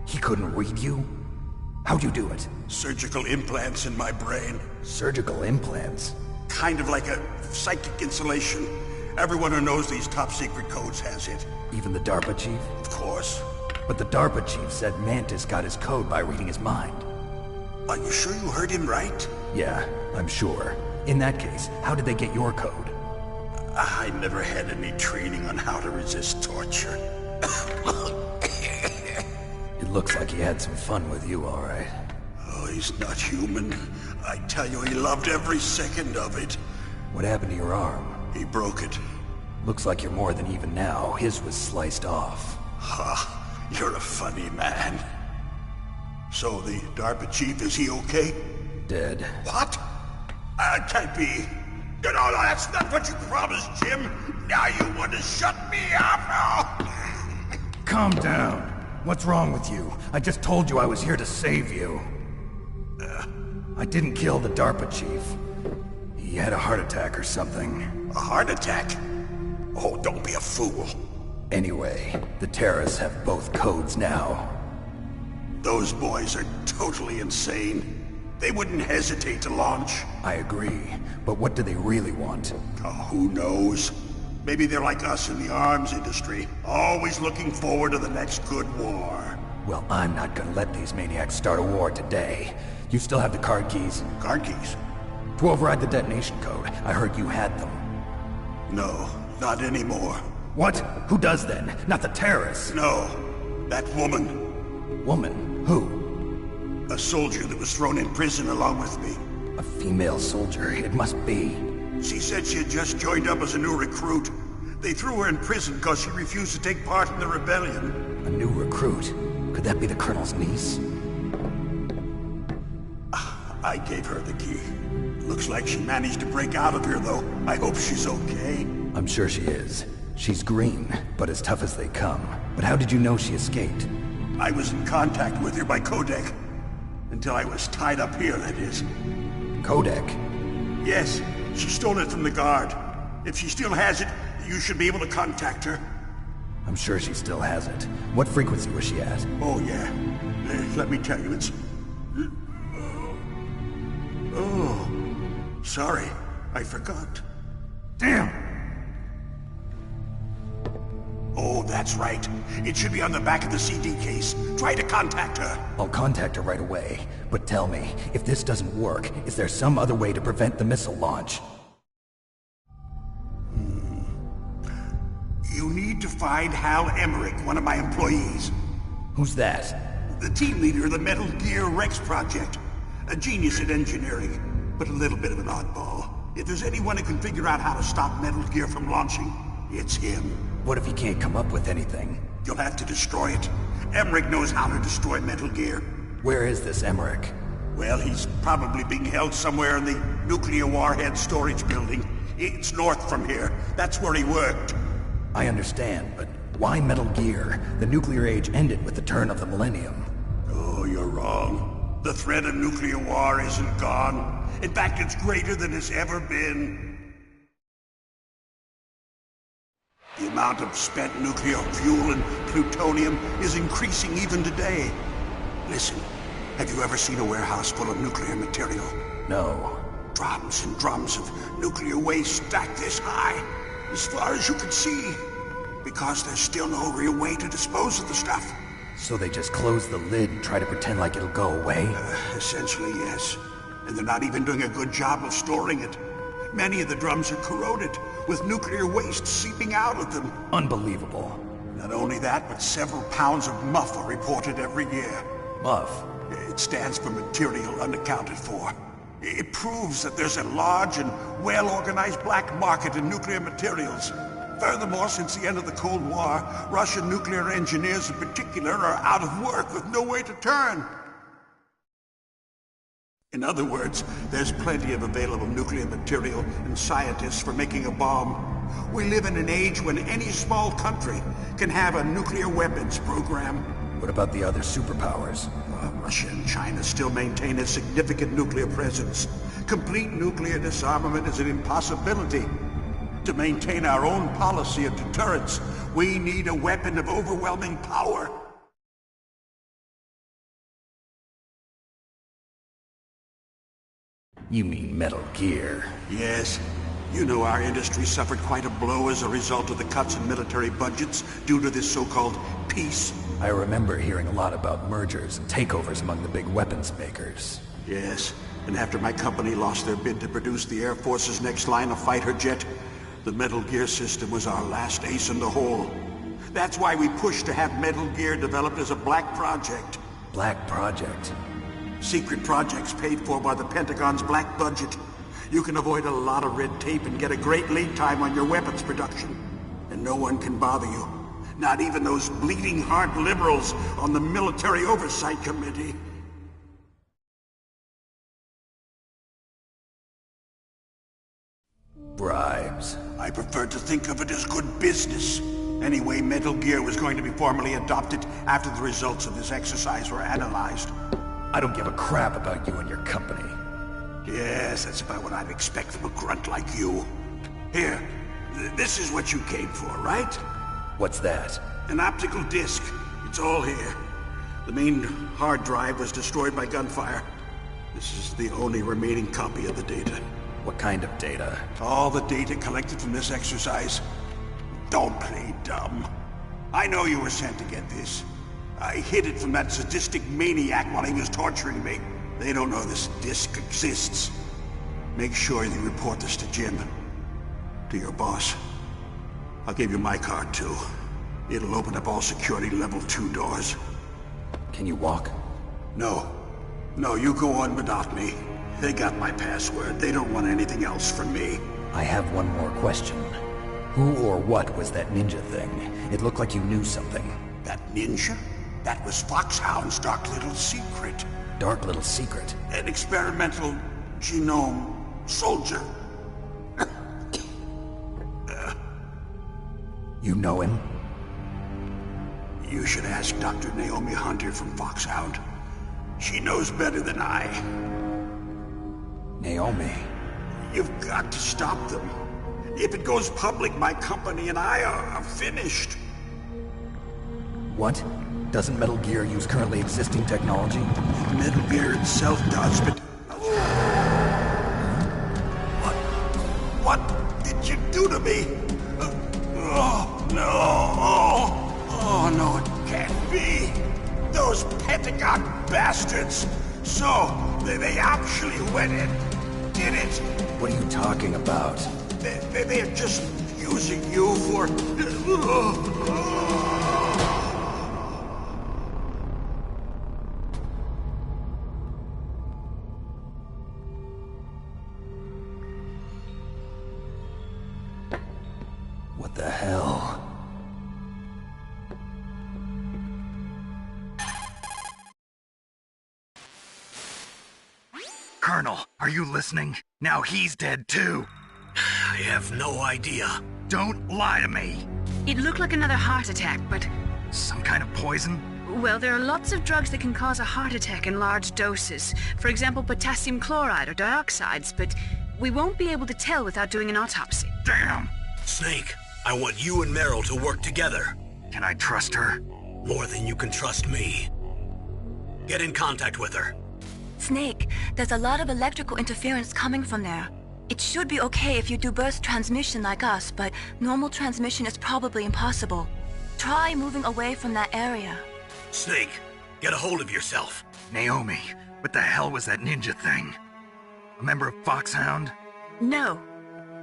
He couldn't read you? How'd you do it? Surgical implants in my brain. Surgical implants? Kind of like a psychic insulation. Everyone who knows these top-secret codes has it. Even the DARPA chief? Of course. But the DARPA chief said Mantis got his code by reading his mind. Are you sure you heard him right? Yeah, I'm sure. In that case, how did they get your code? I never had any training on how to resist torture. It looks like he had some fun with you, all right. Oh, he's not human. I tell you, he loved every second of it. What happened to your arm? He broke it. Looks like you're more than even now. His was sliced off. Ha, you're a funny man. So the DARPA chief, is he okay? Dead. What? That can't be. No, that's not what you promised, Jim. Now you want to shut me up? Calm down. What's wrong with you? I just told you I was here to save you. I didn't kill the DARPA chief. He had a heart attack or something. A heart attack? Oh, don't be a fool. Anyway, the terrorists have both codes now. Those boys are totally insane. They wouldn't hesitate to launch. I agree, but what do they really want? Oh, who knows? Maybe they're like us in the arms industry, always looking forward to the next good war. Well, I'm not gonna let these maniacs start a war today. You still have the card keys? Card keys? To override the detonation code. I heard you had them. No, not anymore. What? Who does then? Not the terrorists? No, that woman. Woman? Who? A soldier that was thrown in prison along with me. A female soldier, it must be. She said she had just joined up as a new recruit. They threw her in prison because she refused to take part in the rebellion. A new recruit? Could that be the Colonel's niece? I gave her the key. Looks like she managed to break out of here, though. I hope she's okay. I'm sure she is. She's green, but as tough as they come. But how did you know she escaped? I was in contact with her by codec. Until I was tied up here, that is. Codec? Yes, she stole it from the guard. If she still has it, you should be able to contact her. I'm sure she still has it. What frequency was she at? Oh, yeah. Let me tell you, it's... Oh, sorry. I forgot. Damn! Oh, that's right. It should be on the back of the CD case. Try to contact her. I'll contact her right away. But tell me, if this doesn't work, is there some other way to prevent the missile launch? You need to find Hal Emmerich, one of my employees. Who's that? The team leader of the Metal Gear Rex project. A genius at engineering, but a little bit of an oddball. If there's anyone who can figure out how to stop Metal Gear from launching, it's him. What if he can't come up with anything? You'll have to destroy it. Emmerich knows how to destroy Metal Gear. Where is this Emmerich? Well, he's probably being held somewhere in the nuclear warhead storage building. It's north from here. That's where he worked. I understand, but why Metal Gear? The nuclear age ended with the turn of the millennium. Oh, you're wrong. The threat of nuclear war isn't gone. In fact, it's greater than it's ever been. The amount of spent nuclear fuel and plutonium is increasing even today. Listen, have you ever seen a warehouse full of nuclear material? No. Drums and drums of nuclear waste stacked this high, as far as you can see. Because there's still no real way to dispose of the stuff. So they just close the lid and try to pretend like it'll go away? Essentially, yes. And they're not even doing a good job of storing it. Many of the drums are corroded, with nuclear waste seeping out of them. Unbelievable. Not only that, but several pounds of MUF are reported every year. MUF? It stands for material unaccounted for. It proves that there's a large and well-organized black market in nuclear materials. Furthermore, since the end of the Cold War, Russian nuclear engineers in particular are out of work with no way to turn. In other words, there's plenty of available nuclear material and scientists for making a bomb. We live in an age when any small country can have a nuclear weapons program. What about the other superpowers? Russia and China still maintain a significant nuclear presence. Complete nuclear disarmament is an impossibility. To maintain our own policy of deterrence, we need a weapon of overwhelming power. You mean Metal Gear? Yes. You know our industry suffered quite a blow as a result of the cuts in military budgets due to this so-called peace. I remember hearing a lot about mergers and takeovers among the big weapons makers. Yes, and after my company lost their bid to produce the Air Force's next line of fighter jet, the Metal Gear system was our last ace in the hole. That's why we pushed to have Metal Gear developed as a black project. Black project? Secret projects paid for by the Pentagon's black budget. You can avoid a lot of red tape and get a great lead time on your weapons production. And no one can bother you. Not even those bleeding heart liberals on the Military Oversight Committee. Bribes. I prefer to think of it as good business. Anyway, Metal Gear was going to be formally adopted after the results of this exercise were analyzed. I don't give a crap about you and your company. Yes, that's about what I'd expect from a grunt like you. Here, this is what you came for, right? What's that? An optical disc. It's all here. The main hard drive was destroyed by gunfire. This is the only remaining copy of the data. What kind of data? All the data collected from this exercise. Don't play dumb. I know you were sent to get this. I hid it from that sadistic maniac while he was torturing me. They don't know this disc exists. Make sure you report this to Jim. To your boss. I'll give you my card, too. It'll open up all security level 2 doors. Can you walk? No. No, you go on without me. They got my password. They don't want anything else from me. I have one more question. Who or what was that ninja thing? It looked like you knew something. That ninja? That was Foxhound's dark little secret. Dark little secret? An experimental genome soldier. You know him? You should ask Dr. Naomi Hunter from Foxhound. She knows better than I. Naomi? You've got to stop them. If it goes public, my company and I are finished. What? Doesn't Metal Gear use currently existing technology? Metal Gear itself does, but... What did you do to me? Oh, no! Oh, no, it can't be! Those Pentagon bastards! So, they actually went and did it! What are you talking about? They're just using you for... What the hell? Colonel, are you listening? Now he's dead too. I have no idea. Don't lie to me. It looked like another heart attack, but... Some kind of poison? Well, there are lots of drugs that can cause a heart attack in large doses. For example, potassium chloride or dioxides, but we won't be able to tell without doing an autopsy. Damn! Snake, I want you and Meryl to work together. Can I trust her? More than you can trust me. Get in contact with her. Snake, there's a lot of electrical interference coming from there. It should be okay if you do burst transmission like us, but normal transmission is probably impossible. Try moving away from that area. Snake, get a hold of yourself. Naomi, what the hell was that ninja thing? A member of Foxhound? No.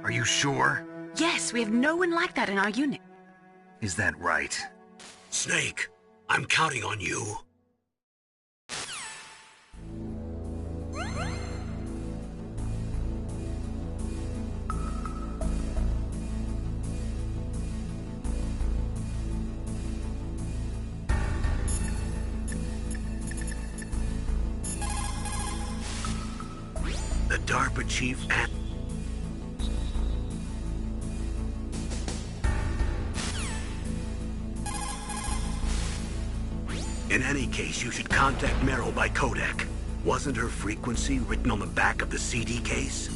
Are you sure? Yes, we have no one like that in our unit. Is that right? Snake, I'm counting on you. DARPA chief and... In any case, you should contact Meryl by codec. Wasn't her frequency written on the back of the CD case?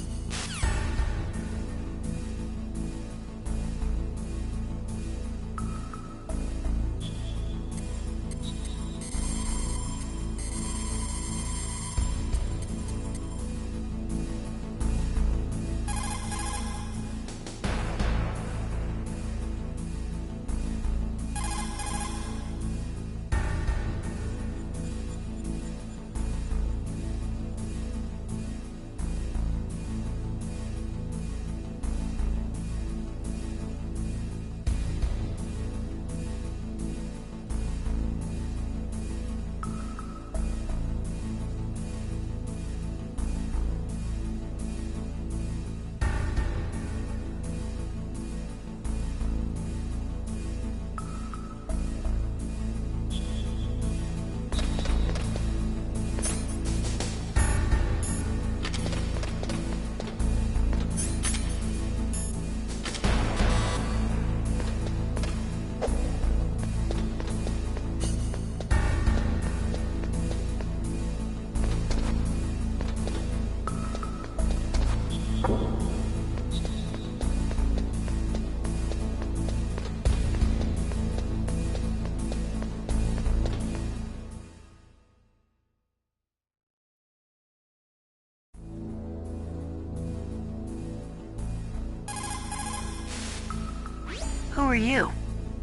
Who are you?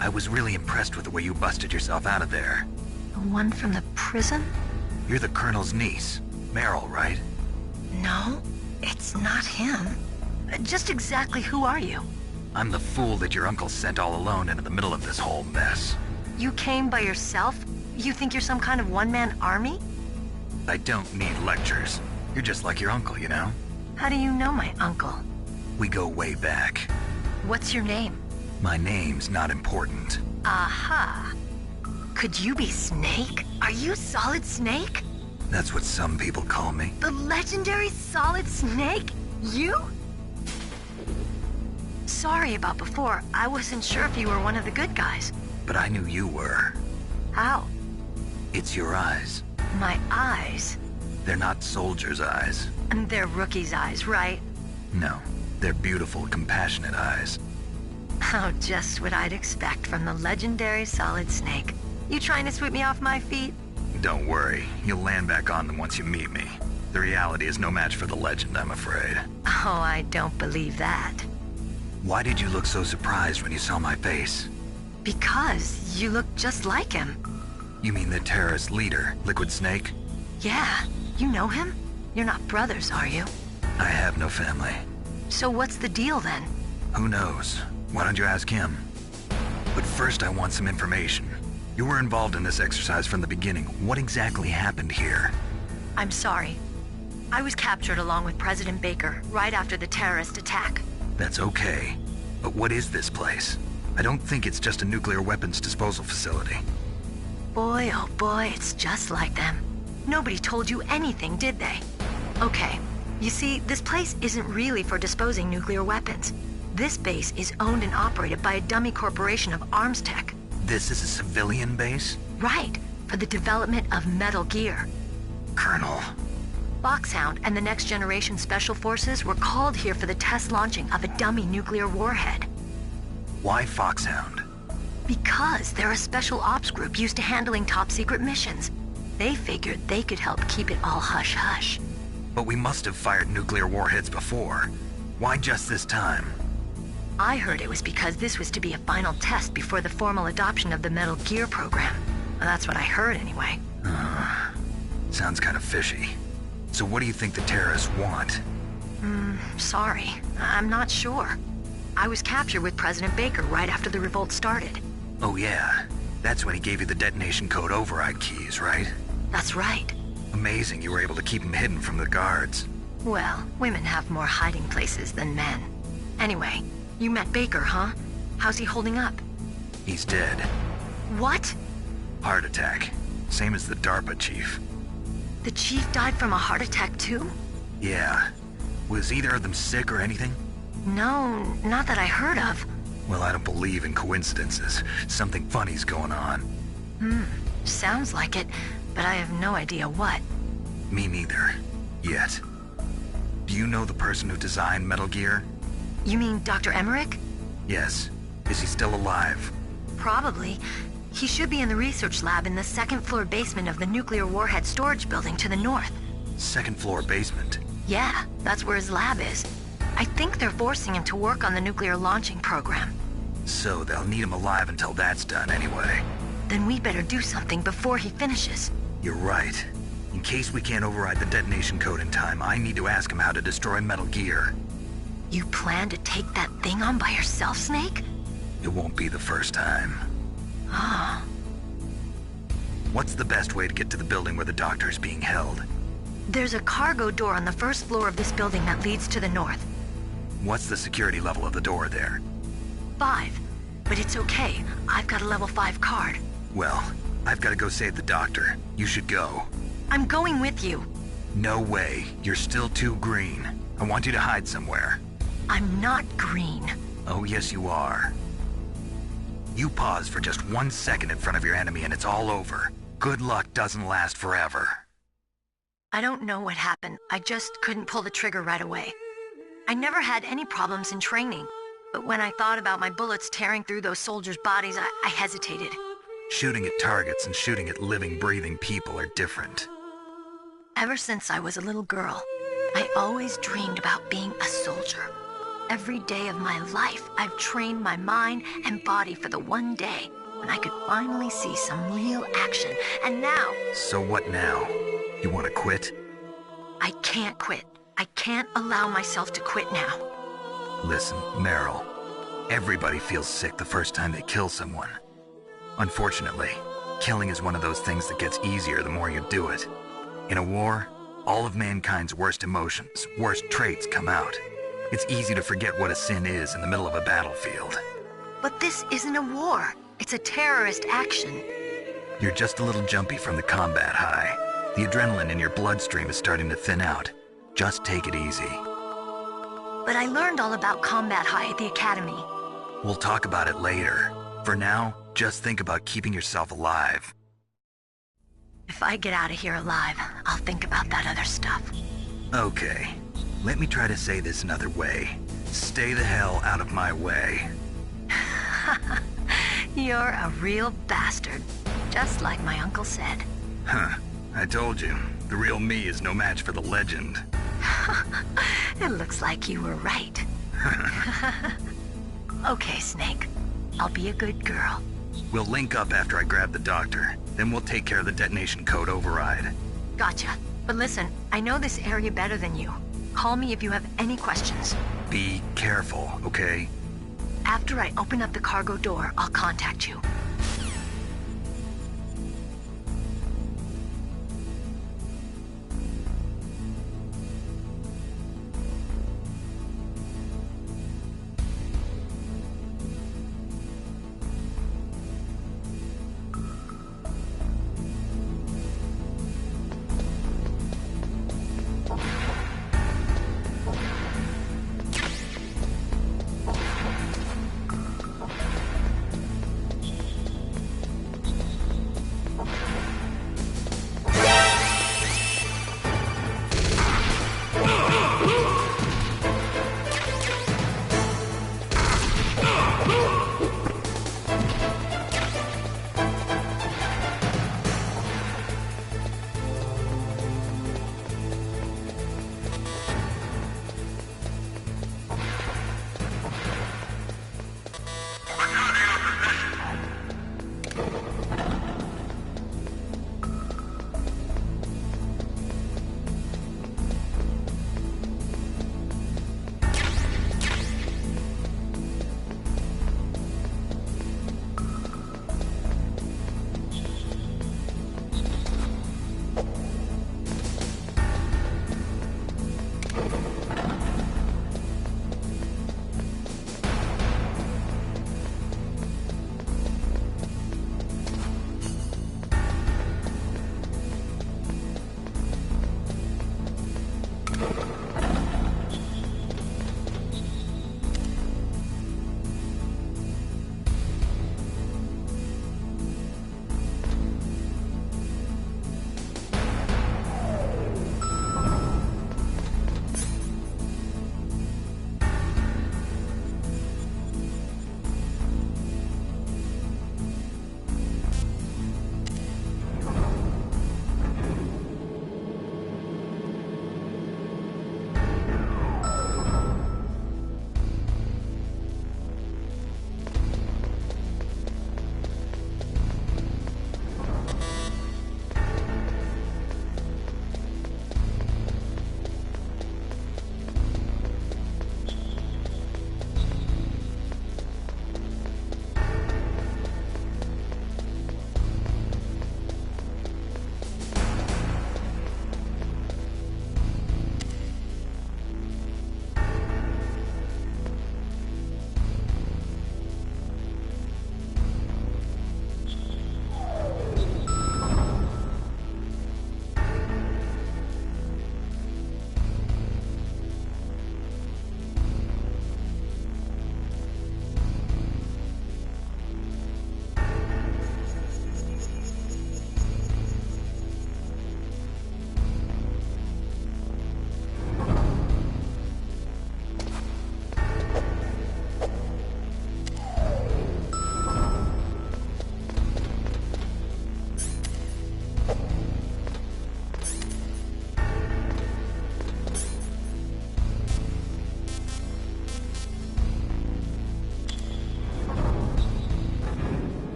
I was really impressed with the way you busted yourself out of there. The one from the prison? You're the Colonel's niece, Meryl, right? No, it's not him. Just exactly who are you? I'm the fool that your uncle sent all alone into the middle of this whole mess. You came by yourself? You think you're some kind of one-man army? I don't need lectures. You're just like your uncle, you know? How do you know my uncle? We go way back. What's your name? My name's not important. Aha. Could you be Snake? Are you Solid Snake? That's what some people call me. The legendary Solid Snake? You? Sorry about before. I wasn't sure if you were one of the good guys. But I knew you were. How? It's your eyes. My eyes? They're not soldiers' eyes. And they're rookies' eyes, right? No, they're beautiful, compassionate eyes. Oh, just what I'd expect from the legendary Solid Snake. You trying to sweep me off my feet? Don't worry, you'll land back on them once you meet me. The reality is no match for the legend, I'm afraid. Oh, I don't believe that. Why did you look so surprised when you saw my face? Because you look just like him. You mean the terrorist leader, Liquid Snake? Yeah, you know him? You're not brothers, are you? I have no family. So what's the deal then? Who knows? Why don't you ask him? But first I want some information. You were involved in this exercise from the beginning. What exactly happened here? I'm sorry. I was captured along with President Baker right after the terrorist attack. That's okay. But what is this place? I don't think it's just a nuclear weapons disposal facility. Boy, oh boy, it's just like them. Nobody told you anything, did they? Okay, you see, this place isn't really for disposing nuclear weapons. This base is owned and operated by a dummy corporation of arms tech. This is a civilian base? Right, for the development of Metal Gear. Colonel. Foxhound and the Next Generation Special Forces were called here for the test launching of a dummy nuclear warhead. Why Foxhound? Because they're a special ops group used to handling top-secret missions. They figured they could help keep it all hush-hush. But we must have fired nuclear warheads before. Why just this time? I heard it was because this was to be a final test before the formal adoption of the Metal Gear program. Well, that's what I heard anyway. Sounds kind of fishy. So what do you think the terrorists want? Sorry. I'm not sure. I was captured with President Baker right after the revolt started. Oh yeah. That's when he gave you the detonation code override keys, right? That's right. Amazing you were able to keep him hidden from the guards. Well, women have more hiding places than men. Anyway, you met Baker, huh? How's he holding up? He's dead. What? Heart attack. Same as the DARPA chief. The chief died from a heart attack too? Yeah. Was either of them sick or anything? No, not that I heard of. Well, I don't believe in coincidences. Something funny's going on. Sounds like it, but I have no idea what. Me neither. Yet. Do you know the person who designed Metal Gear? You mean Dr. Emmerich? Yes. Is he still alive? Probably. He should be in the research lab in the second floor basement of the nuclear warhead storage building to the north. Second floor basement? Yeah, that's where his lab is. I think they're forcing him to work on the nuclear launching program. So they'll need him alive until that's done anyway. Then we better do something before he finishes. You're right. In case we can't override the detonation code in time, I need to ask him how to destroy Metal Gear. You plan to take that thing on by yourself, Snake? It won't be the first time. Ah. What's the best way to get to the building where the doctor is being held? There's a cargo door on the first floor of this building that leads to the north. What's the security level of the door there? 5. But it's okay. I've got a level 5 card. Well, I've got to go save the doctor. You should go. I'm going with you. No way. You're still too green. I want you to hide somewhere. I'm not green. Oh, yes you are. You pause for just 1 second in front of your enemy and it's all over. Good luck doesn't last forever. I don't know what happened. I just couldn't pull the trigger right away. I never had any problems in training, but when I thought about my bullets tearing through those soldiers' bodies, I hesitated. Shooting at targets and shooting at living, breathing people are different. Ever since I was a little girl, I always dreamed about being a soldier. Every day of my life, I've trained my mind and body for the one day when I could finally see some real action, and now... So what now? You want to quit? I can't quit. I can't allow myself to quit now. Listen, Meryl. Everybody feels sick the first time they kill someone. Unfortunately, killing is one of those things that gets easier the more you do it. In a war, all of mankind's worst emotions, worst traits come out. It's easy to forget what a sin is in the middle of a battlefield. But this isn't a war. It's a terrorist action. You're just a little jumpy from the combat high. The adrenaline in your bloodstream is starting to thin out. Just take it easy. But I learned all about combat high at the academy. We'll talk about it later. For now, just think about keeping yourself alive. If I get out of here alive, I'll think about that other stuff. Okay. Let me try to say this another way. Stay the hell out of my way. You're a real bastard. Just like my uncle said. Huh. I told you. The real me is no match for the legend. It looks like you were right. Okay, Snake. I'll be a good girl. We'll link up after I grab the doctor. Then we'll take care of the detonation code override. Gotcha. But listen, I know this area better than you. Call me if you have any questions. Be careful, okay? After I open up the cargo door, I'll contact you.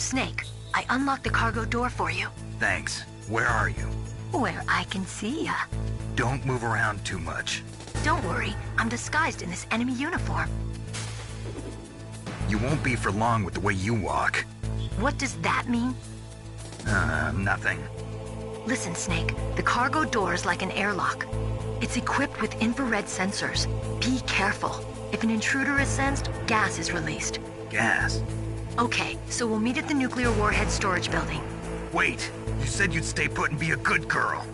Snake, I unlocked the cargo door for you. Thanks. Where are you? Where I can see ya. Don't move around too much. Don't worry, I'm disguised in this enemy uniform. You won't be for long with the way you walk. What does that mean? Nothing. Listen, Snake, the cargo door is like an airlock. It's equipped with infrared sensors. Be careful. If an intruder is sensed, gas is released. Gas? Okay, so we'll meet at the nuclear warhead storage building. Wait, you said you'd stay put and be a good girl.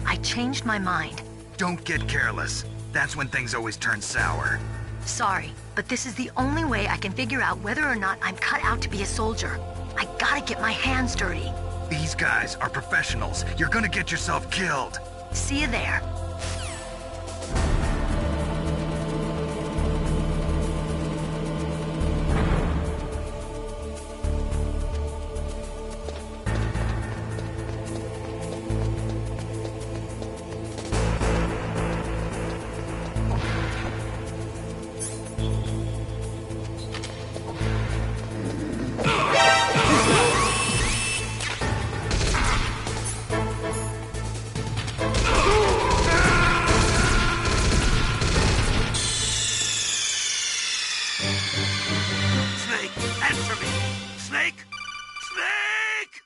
I changed my mind. Don't get careless. That's when things always turn sour. Sorry, but this is the only way I can figure out whether or not I'm cut out to be a soldier. I gotta get my hands dirty. These guys are professionals. You're gonna get yourself killed. See you there. Snake, answer me! Snake! Snake!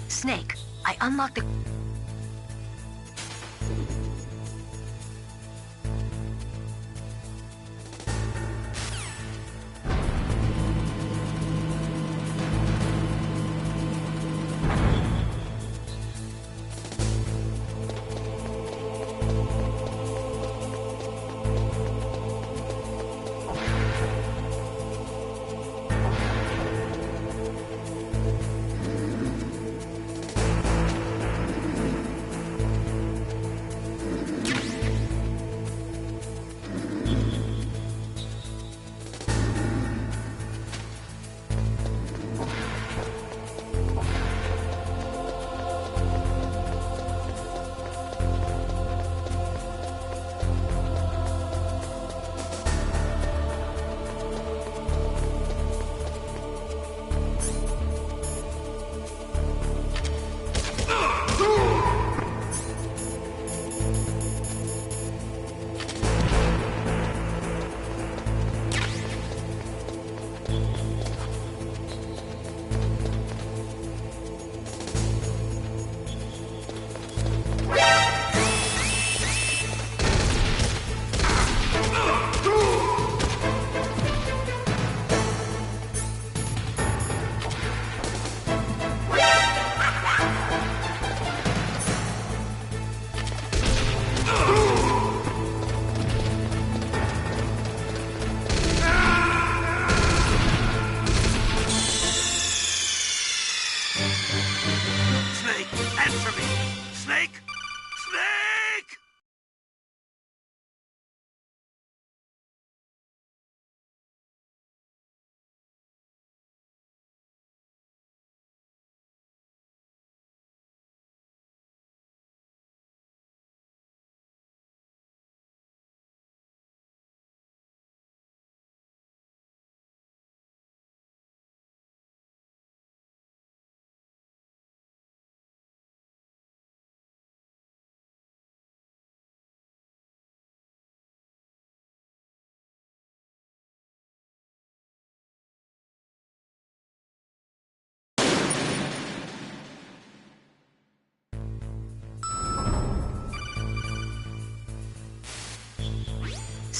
Snake, I unlocked the...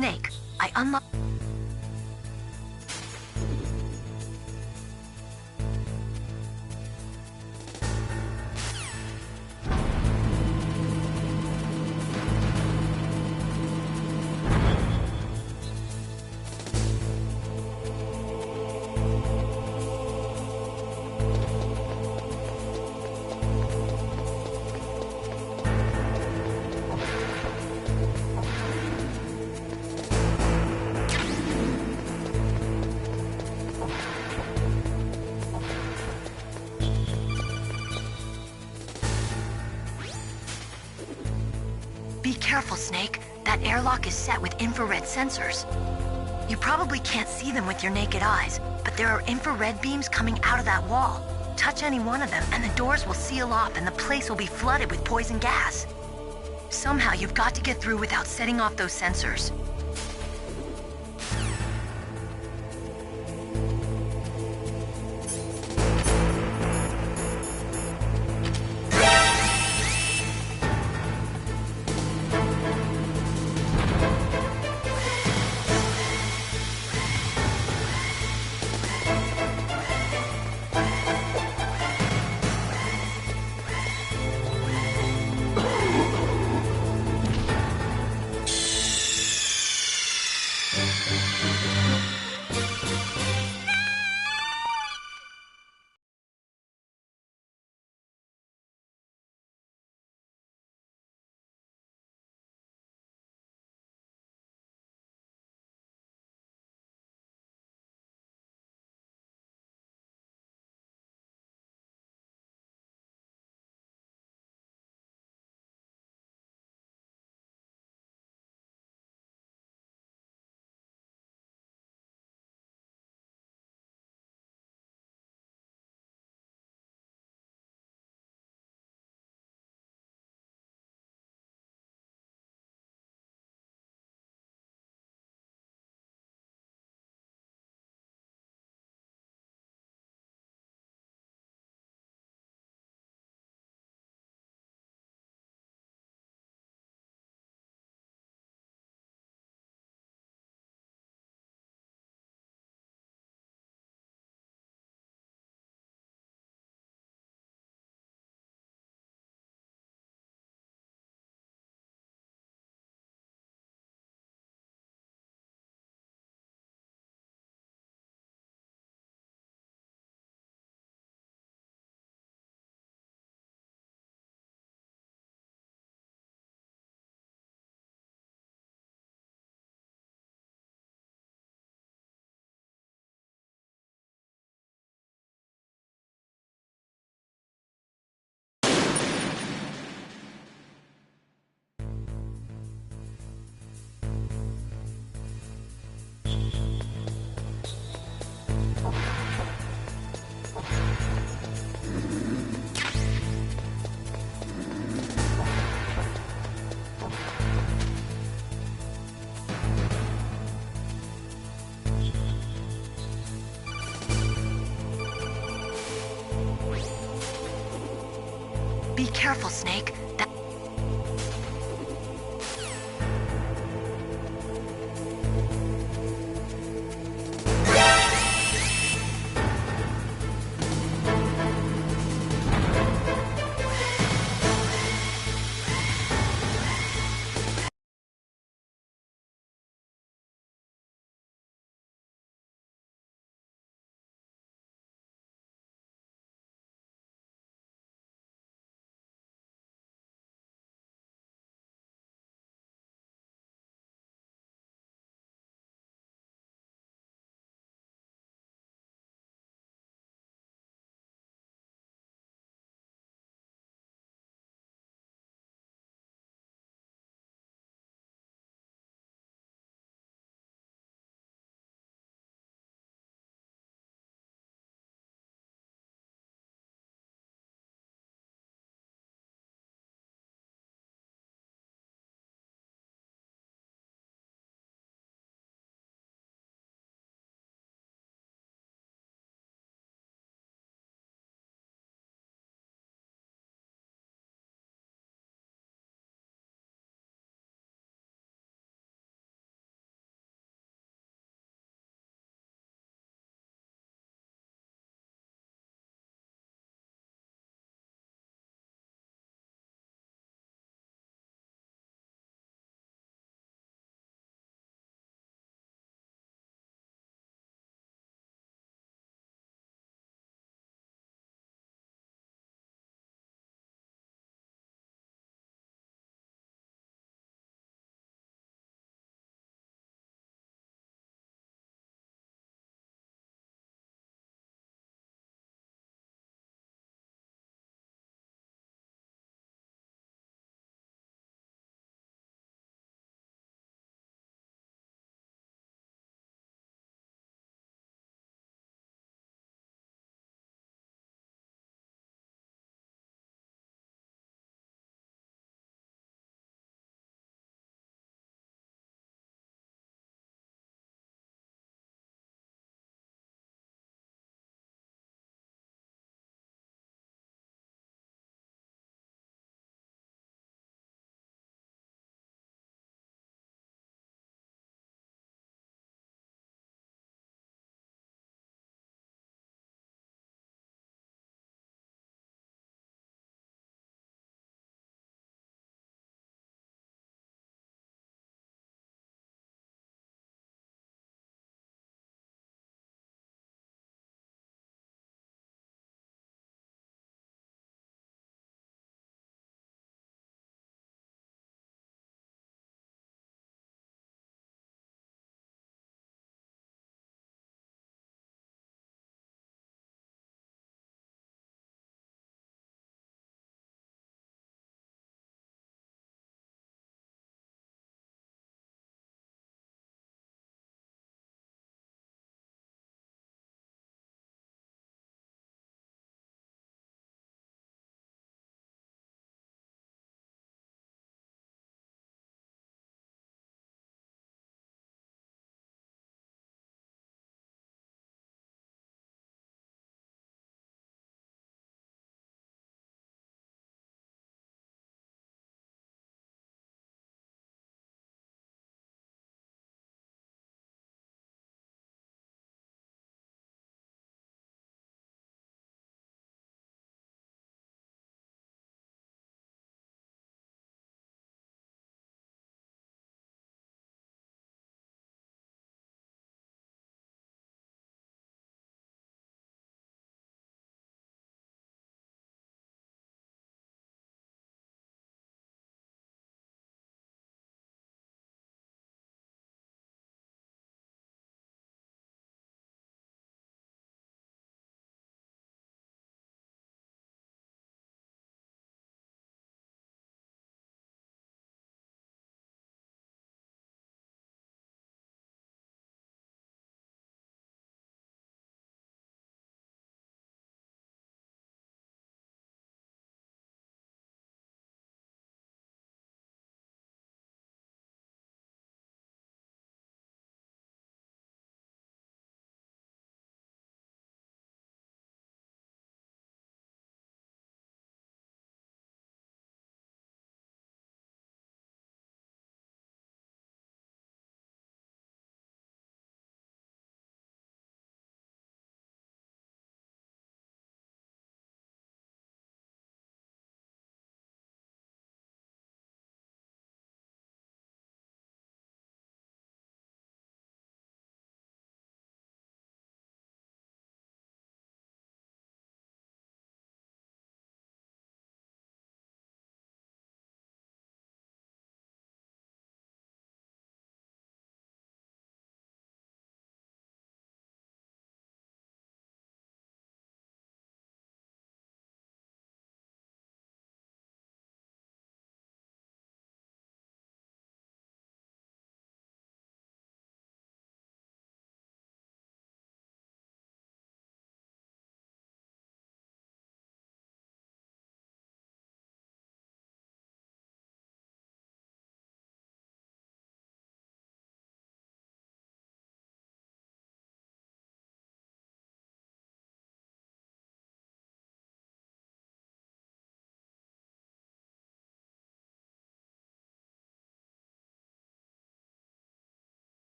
Snake, I unlocked... Be careful, Snake. That airlock is set with infrared sensors. You probably can't see them with your naked eyes, but there are infrared beams coming out of that wall. Touch any one of them, and the doors will seal off and the place will be flooded with poison gas. Somehow you've got to get through without setting off those sensors. Be careful, Snake.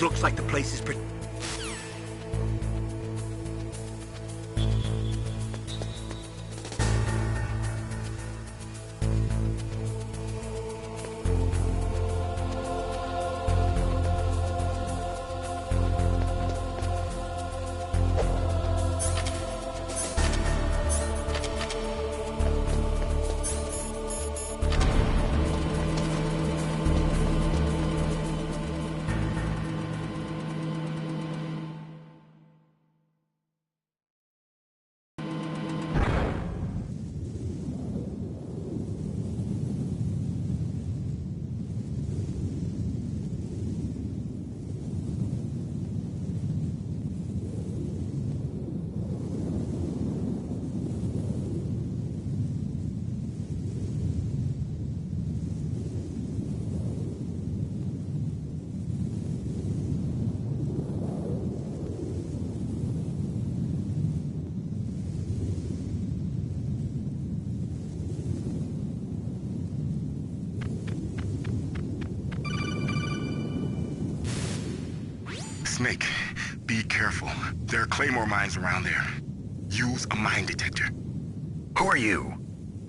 looks like the place is pretty... Snake, be careful. There are Claymore mines around there. Use a mine detector. Who are you?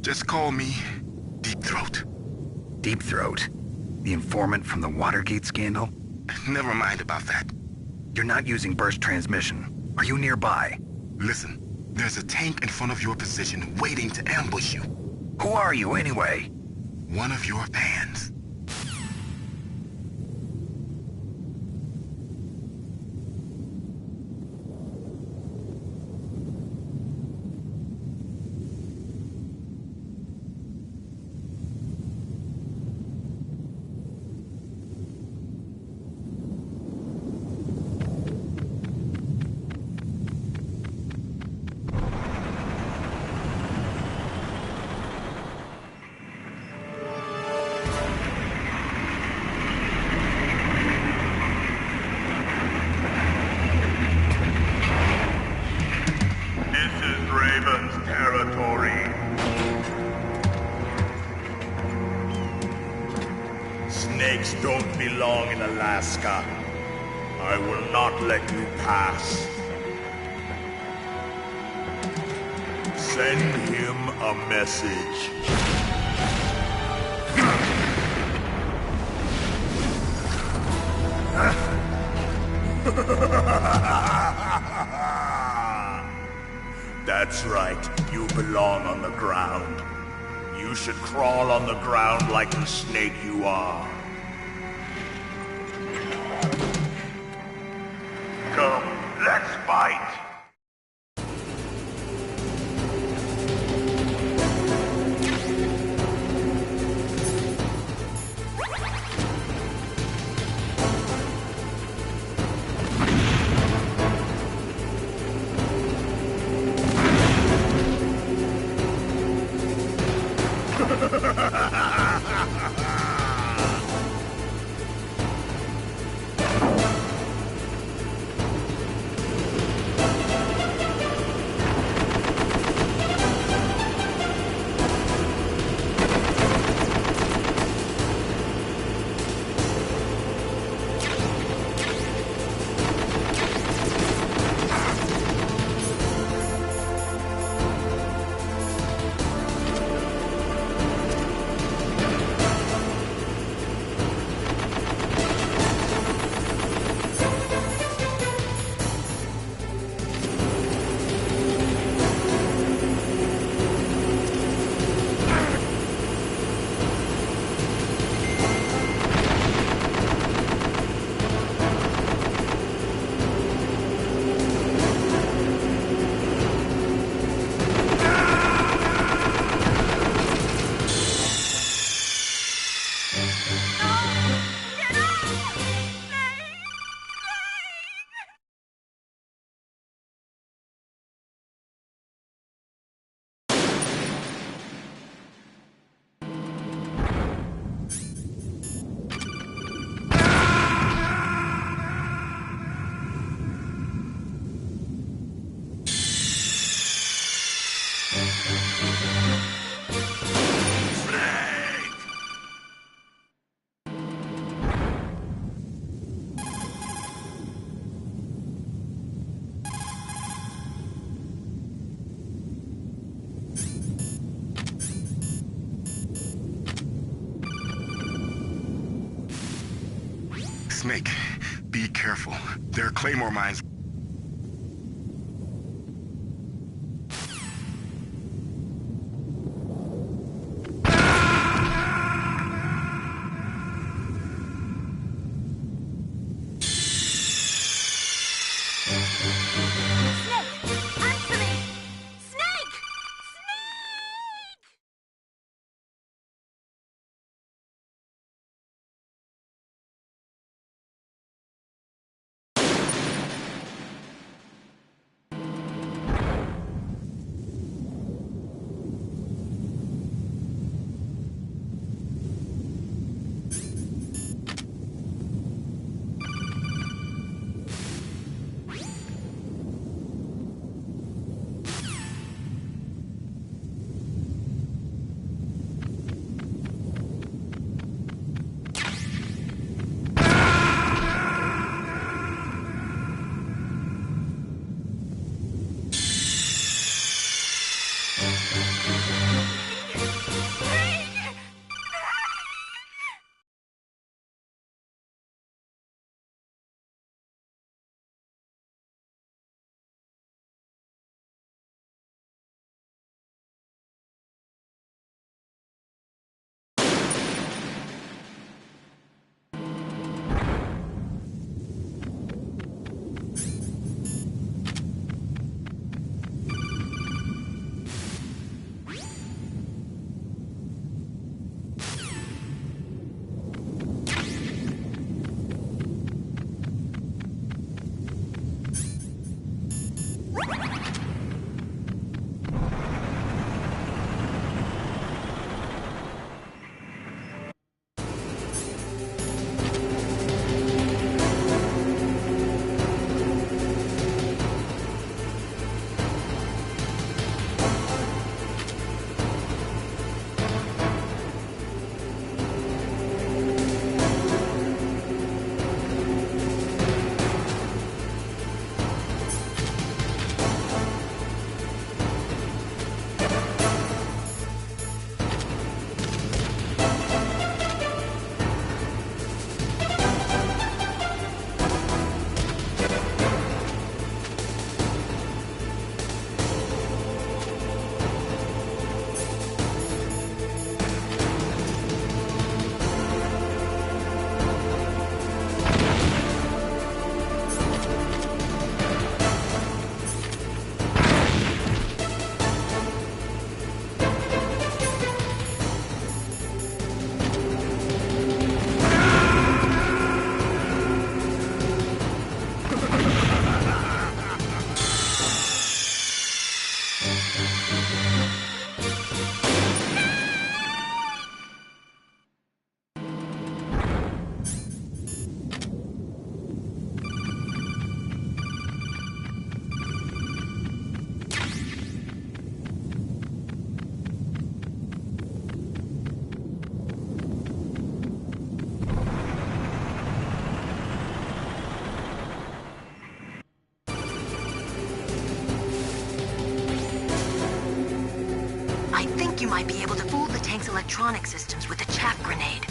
Just call me Deep Throat. Deep Throat? The informant from the Watergate scandal? Never mind about that. You're not using burst transmission. Are you nearby? Listen, there's a tank in front of your position waiting to ambush you. Who are you anyway? One of your fans. Snakes don't belong in Alaska. I will not let you pass. Send him a message. That's right. You belong on the ground. You should crawl on the ground like the snake you are. Come, let's fight! Snake, be careful. There are claymore mines. You might be able to fool the tank's electronic systems with a chaff grenade.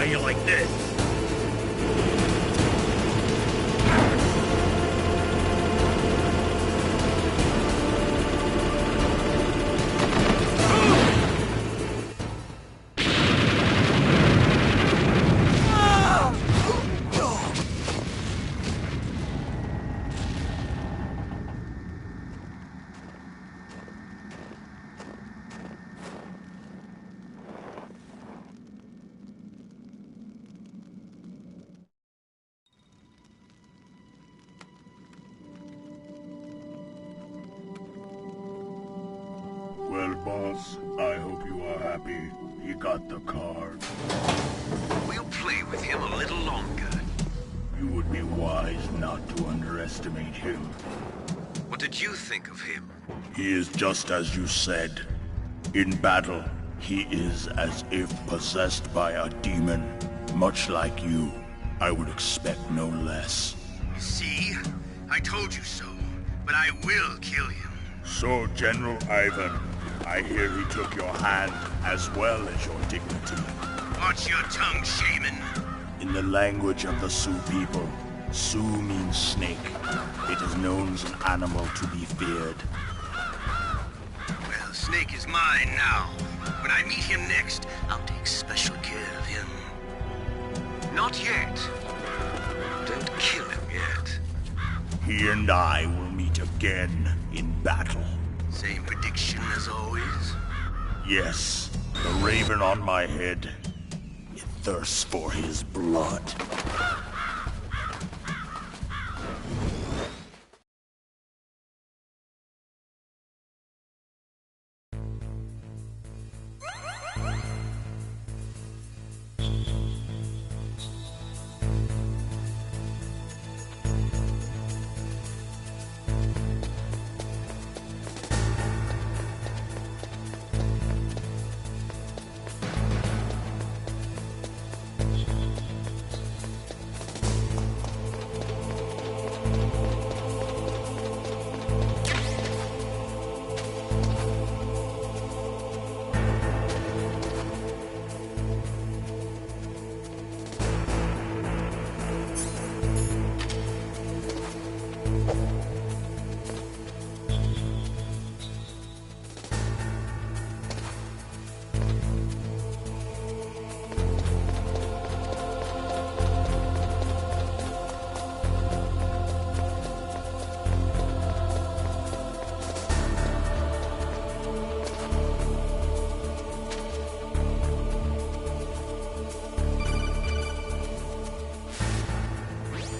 how you like this. Well, boss, I hope you are happy. He got the card. We'll play with him a little longer. You would be wise not to underestimate him. What did you think of him? He is just as you said. In battle, he is as if possessed by a demon. Much like you, I would expect no less. See? I told you so. But I will kill him. So, General Ivan, I hear he took your hand as well as your dignity. Watch your tongue, shaman. In the language of the Sioux people, Sioux means snake. It is known as an animal to be feared. Well, Snake is mine now. When I meet him next, I'll take special care of him. Not yet. Don't kill him yet. He and I will meet again in battle. Same prediction as always? Yes, the raven on my head. It thirsts for his blood.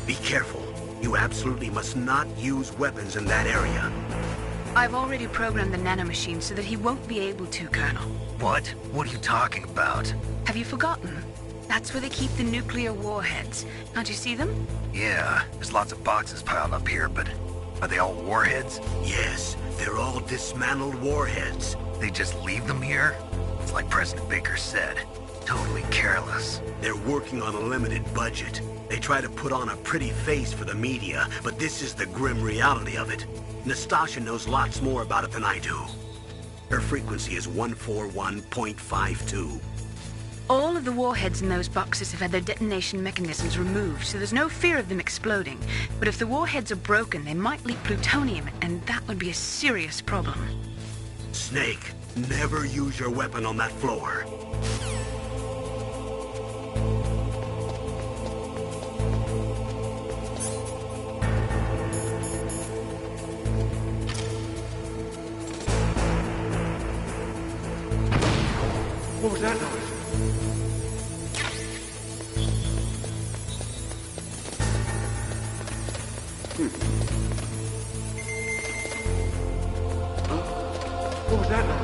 Be careful. You absolutely must not use weapons in that area. I've already programmed the nanomachine so that he won't be able to, Colonel. What? What are you talking about? Have you forgotten? That's where they keep the nuclear warheads. Can't you see them? Yeah, there's lots of boxes piled up here, but are they all warheads? Yes, they're all dismantled warheads. They just leave them here? It's like President Baker said. Totally careless. They're working on a limited budget. They try to put on a pretty face for the media, but this is the grim reality of it. Nastasha knows lots more about it than I do. Her frequency is 141.52. All of the warheads in those boxes have had their detonation mechanisms removed, so there's no fear of them exploding. But if the warheads are broken, they might leak plutonium, and that would be a serious problem. Snake, never use your weapon on that floor. What was that noise? What was that noise?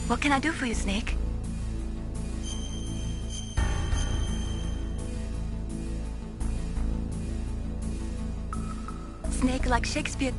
What can I do for you, Snake? Snake, like Shakespeare